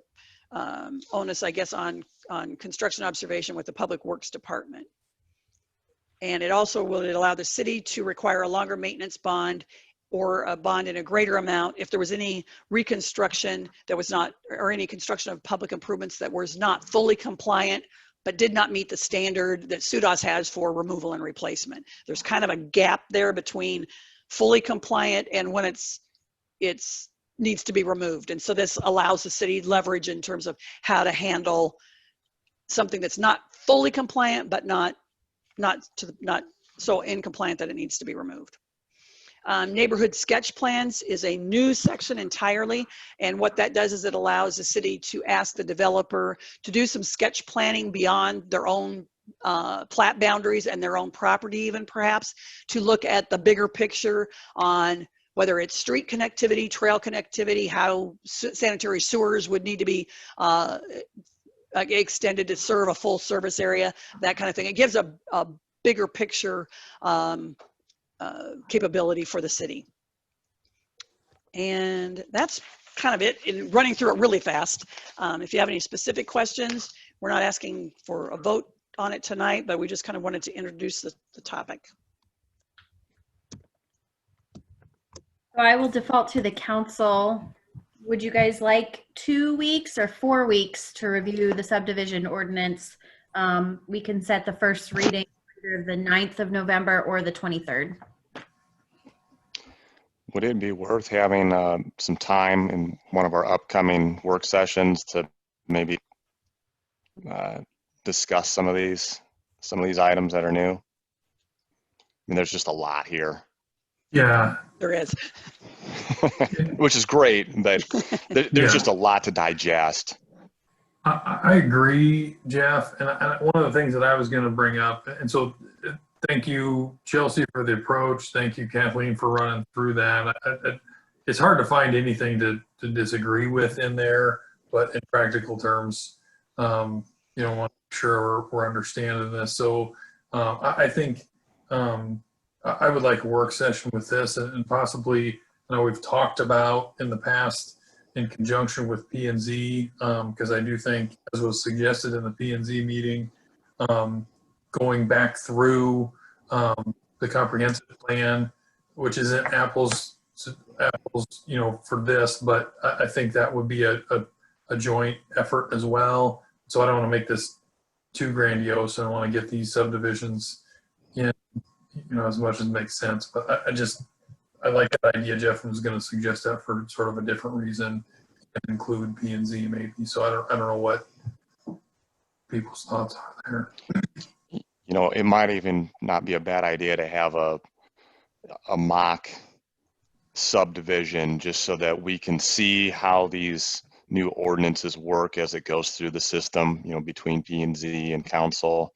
onus, I guess, on construction observation with the Public Works Department. And it also will allow the city to require a longer maintenance bond or a bond in a greater amount if there was any reconstruction that was not, or any construction of public improvements that was not fully compliant, but did not meet the standard that SUDAS has for removal and replacement. There's kind of a gap there between fully compliant and when it's needs to be removed. And so this allows the city leverage in terms of how to handle something that's not fully compliant, but not so incompliant that it needs to be removed. Neighborhood sketch plans is a new section entirely. And what that does is it allows the city to ask the developer to do some sketch planning beyond their own plat boundaries and their own property even perhaps, to look at the bigger picture on whether it's street connectivity, trail connectivity, how sanitary sewers would need to be extended to serve a full service area, that kind of thing. It gives a bigger picture capability for the city. And that's kind of it, in running through it really fast. If you have any specific questions, we're not asking for a vote on it tonight, but we just kind of wanted to introduce the topic. So I will default to the council. Would you guys like 2 weeks or 4 weeks to review the subdivision ordinance? We can set the first reading either the 9th of November or the 23rd. Would it be worth having some time in one of our upcoming work sessions to maybe discuss some of these items that are new? I mean, there's just a lot here. Yeah. There is. Which is great, but there's just a lot to digest. I agree, Jeff. And one of the things that I was going to bring up, and so thank you, Chelsea, for the approach. Thank you, Kathleen, for running through that. It's hard to find anything to disagree with in there, but in practical terms, you know, want to make sure we're understanding this. So I think I would like a work session with this, and possibly, you know, we've talked about in the past in conjunction with P&Z, because I do think, as was suggested in the P&Z meeting, going back through the comprehensive plan, which isn't apples, you know, for this, but I think that would be a joint effort as well. So I don't want to make this too grandiose. I want to get these subdivisions in, you know, as much as makes sense. But I like that idea. Jeff was going to suggest that for sort of a different reason, and include P&Z maybe. So I don't know what people's thoughts are there. You know, it might even not be a bad idea to have a mock subdivision, just so that we can see how these new ordinances work as it goes through the system, you know, between P&Z and council,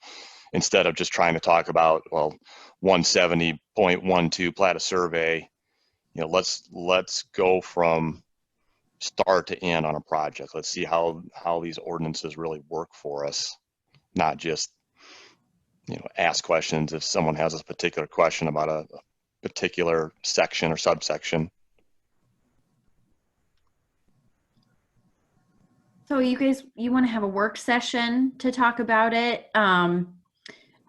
instead of just trying to talk about, well, 170.12 plat of survey. You know, let's go from start to end on a project. Let's see how these ordinances really work for us, not just, you know, ask questions if someone has a particular question about a particular section or subsection. So you guys, you want to have a work session to talk about it?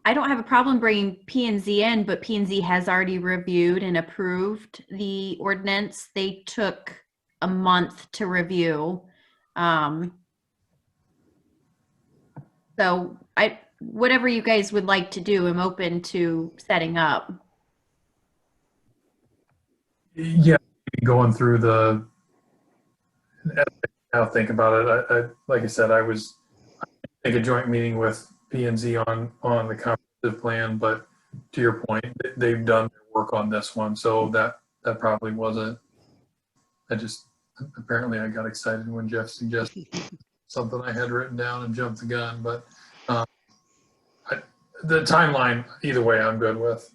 I don't have a problem bringing P&Z in, but P&Z has already reviewed and approved the ordinance. They took a month to review. So whatever you guys would like to do, I'm open to setting up. Yeah, going through I'll think about it. I like I said, I think a joint meeting with P&Z on the comprehensive plan, but to your point, they've done their work on this one, so that probably wasn't. Apparently I got excited when Jeff suggested something I had written down and jumped the gun, but the timeline, either way, I'm good with.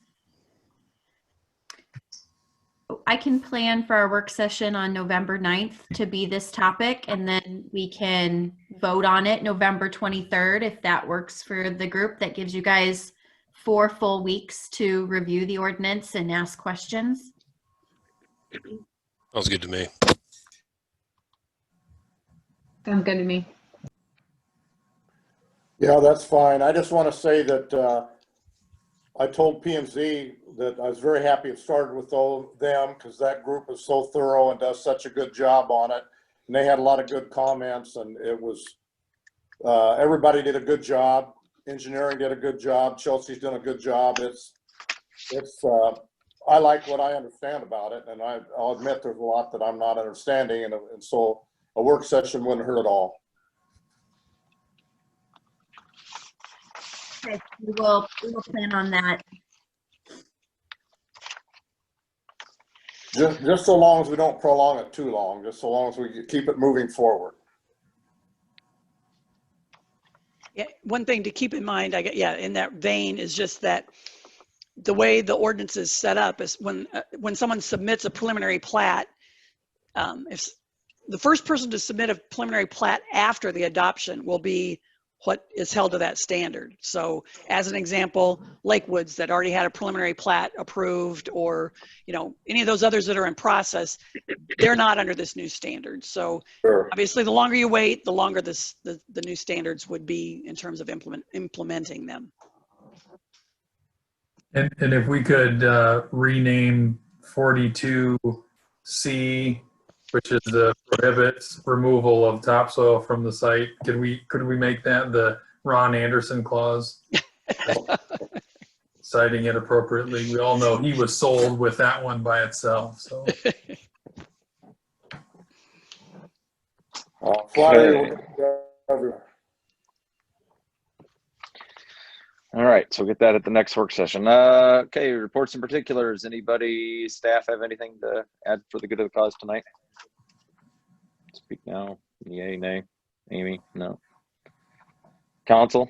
I can plan for our work session on November 9th to be this topic, and then we can vote on it November 23rd if that works for the group. That gives you guys 4 full weeks to review the ordinance and ask questions. Sounds good to me. Sounds good to me. Yeah, that's fine. I just want to say that I told P&Z that I was very happy it started with them, because that group is so thorough and does such a good job on it. And they had a lot of good comments, and it was, everybody did a good job. Engineering did a good job. Chelsea's done a good job. I like what I understand about it, and I'll admit there's a lot that I'm not understanding, and so a work session wouldn't hurt at all. Okay, we will plan on that. Just so long as we don't prolong it too long, just so long as we keep it moving forward. Yeah, one thing to keep in mind, yeah, in that vein is just that the way the ordinance is set up is when someone submits a preliminary plat, if the first person to submit a preliminary plat after the adoption will be what is held to that standard. So as an example, Lakewoods that already had a preliminary plat approved, or, you know, any of those others that are in process, they're not under this new standard. So Sure. obviously the longer you wait, the longer the new standards would be in terms of implementing them. And if we could rename 42C, which is the prohibits removal of topsoil from the site, could we make that the Ron Anderson clause? Citing it appropriately. We all know he was sold with that one by itself. So. Flattery. All right, so we'll get that at the next work session. Okay, reports and particulars. Anybody, staff have anything to add for the good of the cause tonight? Speak now. Yay, nay. Amy, no. Council?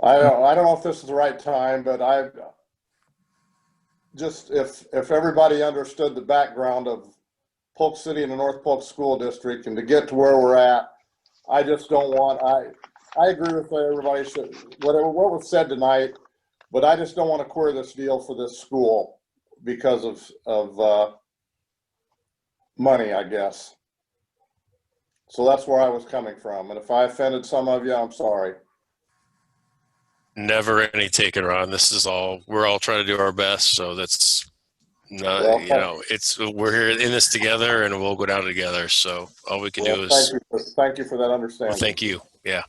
I don't know if this is the right time, but I just, if everybody understood the background of Polk City and the North Polk School District, and to get to where we're at, I just don't want, I agree with everybody said, what was said tonight, but I just don't want to queer this deal for this school because of money, I guess. So that's where I was coming from. And if I offended some of you, I'm sorry. Never any taken, Ron. This is all, we're all trying to do our best. So that's not, Well, you know, we're here in this together and we'll go down together. So all we can do is. Thank you for that understanding. Well, thank you. Yeah.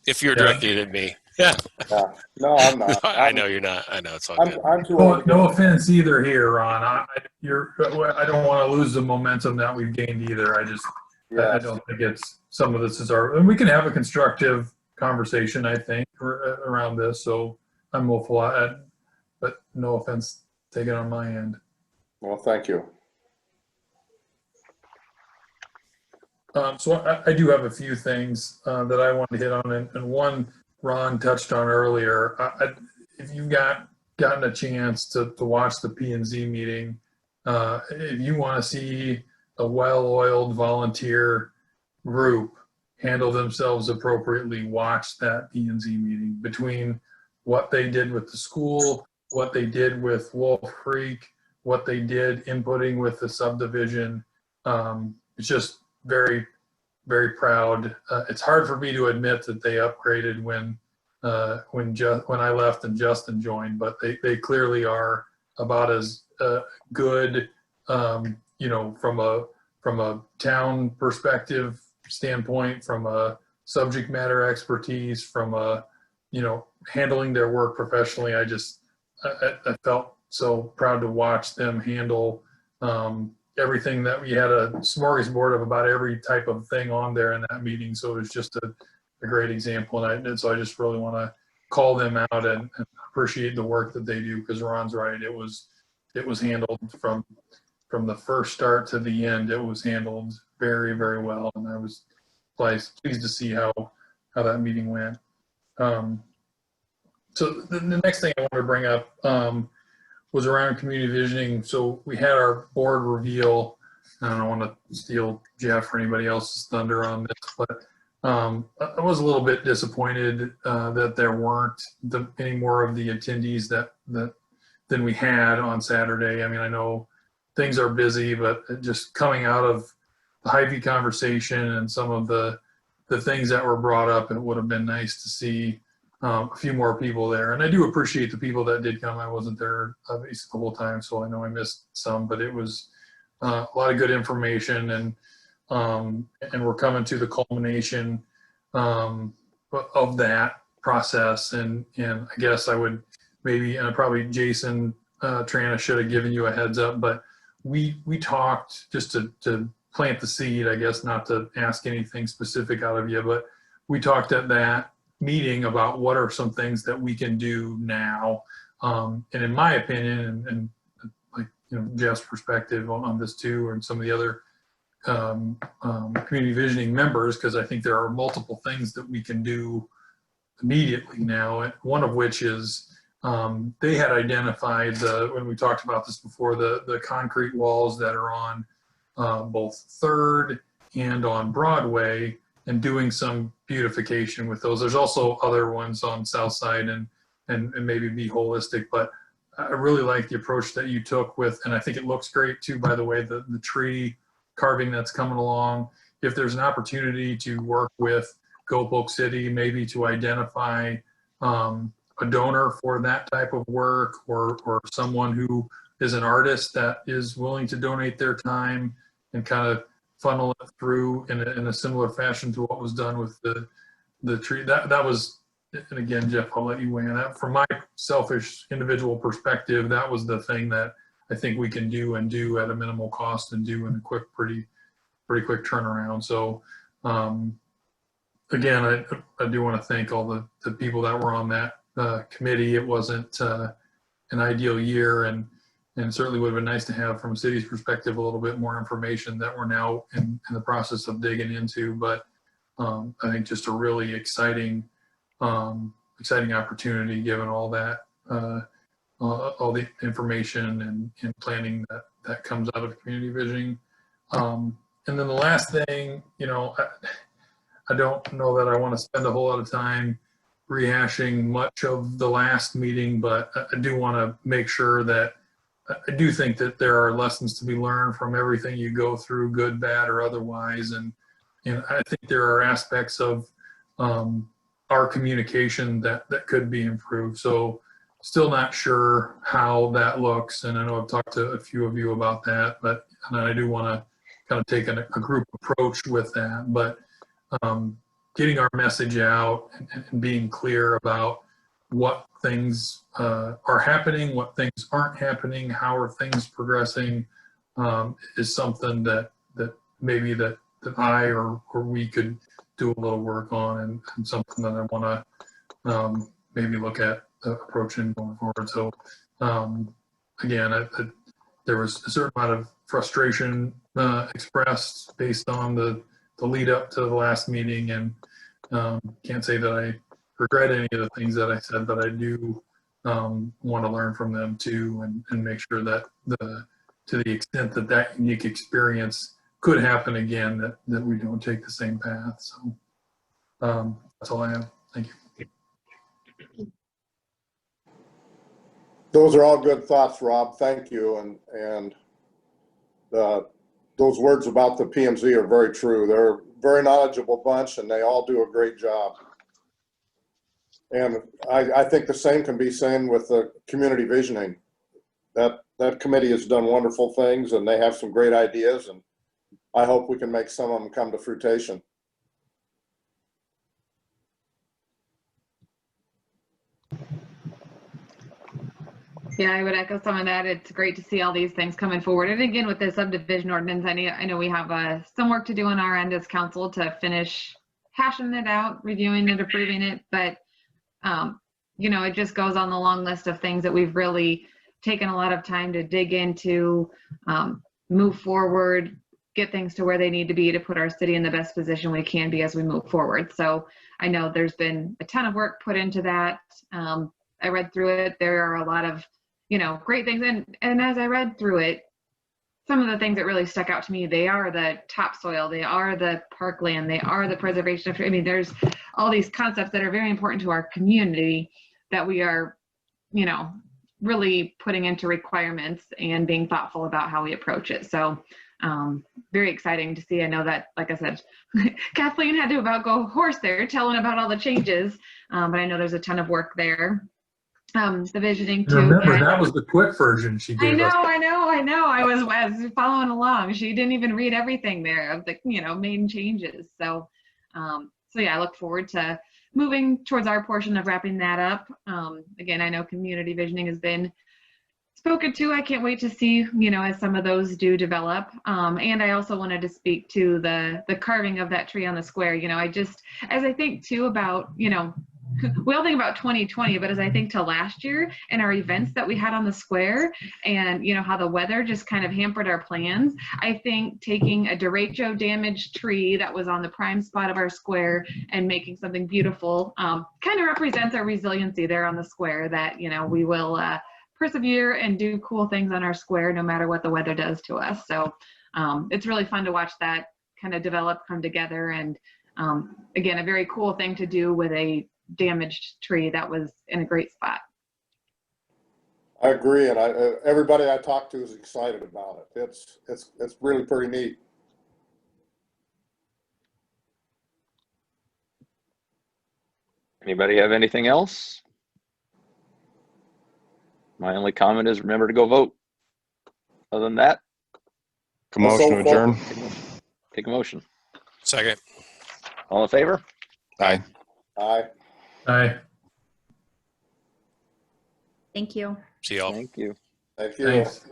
If you're directing it at me. Yeah. No, I'm not. I know you're not. I know it's all good. I'm too No offense either here, Ron. I don't want to lose the momentum that we've gained either. I don't think it's, some of this is and we can have a constructive conversation, I think, around this. So I'm hopeful, but no offense taken on my end. Well, thank you. So I do have a few things that I want to hit on, and one Ron touched on earlier. If you've gotten a chance to watch the P&Z meeting, if you want to see a well-oiled volunteer group handle themselves appropriately, watch that P&Z meeting. Between what they did with the school, what they did with Wolf Creek, what they did inputting with the subdivision, it's just very, very proud. It's hard for me to admit that they upgraded when I left and Justin joined, but they clearly are about as good, you know, from a town perspective standpoint, from a subject matter expertise, from a, you know, handling their work professionally. I felt so proud to watch them handle everything. That we had a smorgasbord of about every type of thing on there in that meeting. So it was just a great example. And so I just really want to call them out and appreciate the work that they do, because Ron's right. It was handled from the first start to the end. It was handled very, very well. And I was pleased to see how that meeting went. So the next thing I wanted to bring up was around community visioning. So we had our board reveal. I don't want to steal Jeff or anybody else's thunder on this, but I was a little bit disappointed that there weren't any more of the attendees than we had on Saturday. I mean, I know things are busy, but just coming out of the Hy-Vee conversation and some of the things that were brought up, it would have been nice to see a few more people there. And I do appreciate the people that did come. I wasn't there obviously the whole time, so I know I missed some, but it was a lot of good information, and we're coming to the culmination of that process. And I guess I would maybe, and probably Jason Trana should have given you a heads up, but we talked just to plant the seed, I guess, not to ask anything specific out of you, but we talked at that meeting about what are some things that we can do now. And in my opinion, and like, you know, Jeff's perspective on this too, and some of the other community visioning members, because I think there are multiple things that we can do immediately now. And one of which is they had identified when we talked about this before, the concrete walls that are on both 3rd and on Broadway, and doing some beautification with those. There's also other ones on South Side and maybe be holistic, but I really like the approach that you took with, and I think it looks great too, by the way, the tree carving that's coming along. If there's an opportunity to work with Go Polk City, maybe to identify a donor for that type of work, or someone who is an artist that is willing to donate their time and kind of funnel it through in a similar fashion to what was done with the tree. That was, and again, Jeff, I'll let you weigh on that. From my selfish individual perspective, that was the thing that I think we can do and do at a minimal cost and do in a quick, pretty quick turnaround. So again, I do want to thank all the people that were on that committee. It wasn't an ideal year, and certainly would have been nice to have, from a city's perspective, a little bit more information that we're now in the process of digging into. But I think just a really exciting opportunity, given all that, all the information and planning that comes out of community visioning. And then the last thing, you know, I don't know that I want to spend a whole lot of time rehashing much of the last meeting, but I do want to make sure that I do think that there are lessons to be learned from everything you go through, good, bad, or otherwise. And I think there are aspects of our communication that could be improved. So still not sure how that looks. And I know I've talked to a few of you about that, but and I do want to kind of take a group approach with that. But getting our message out and being clear about what things are happening, what things aren't happening, how are things progressing, is something that maybe that I or we could do a little work on, and something that I want to maybe look at approaching going forward. So again, there was a certain amount of frustration expressed based on the lead up to the last meeting, and can't say that I regret any of the things that I said, but I do want to learn from them too, and make sure that to the extent that unique experience could happen again, that we don't take the same path. So that's all I have. Thank you. Those are all good thoughts, Rob. Thank you. And those words about the PMZ are very true. They're a very knowledgeable bunch, and they all do a great job. And I think the same can be said with the community visioning. That committee has done wonderful things, and they have some great ideas, and I hope we can make some of them come to fruition. Yeah, I would echo some of that. It's great to see all these things coming forward. And again, with the subdivision ordinance, I know we have some work to do on our end as council to finish hashing it out, reviewing it, approving it. But, you know, it just goes on the long list of things that we've really taken a lot of time to dig into, move forward, get things to where they need to be to put our city in the best position we can be as we move forward. So I know there's been a ton of work put into that. I read through it. There are a lot of, you know, great things. And as I read through it, some of the things that really stuck out to me, they are the topsoil, they are the parkland, they are the preservation of, I mean, there's all these concepts that are very important to our community that we are, you know, really putting into requirements and being thoughtful about how we approach it. So very exciting to see. I know that, like I said, Kathleen had to about go hoarse there telling about all the changes, but I know there's a ton of work there. The visioning too. Remember, that was the quick version she gave us. I know. I was following along. She didn't even read everything there of the, you know, main changes. So, so yeah, I look forward to moving towards our portion of wrapping that up. Again, I know community visioning it's spoken to. I can't wait to see, you know, as some of those do develop. And I also wanted to speak to the carving of that tree on the square. You know, as I think too about, you know, we all think about 2020, but as I think to last year and our events that we had on the square and, you know, how the weather just kind of hampered our plans, I think taking a derecho damaged tree that was on the prime spot of our square and making something beautiful kind of represents our resiliency there on the square, that, you know, we will persevere and do cool things on our square no matter what the weather does to us. So it's really fun to watch that kind of develop, come together. And again, a very cool thing to do with a damaged tree that was in a great spot. I agree, and everybody I talked to is excited about it. It's really pretty neat. Anybody have anything else? My only comment is remember to go vote. Other than that, Motion to adjourn. take a motion. Second. All in favor? Aye. Aye. Aye. Thank you. See y'all. Thank you. Thank you. Thanks.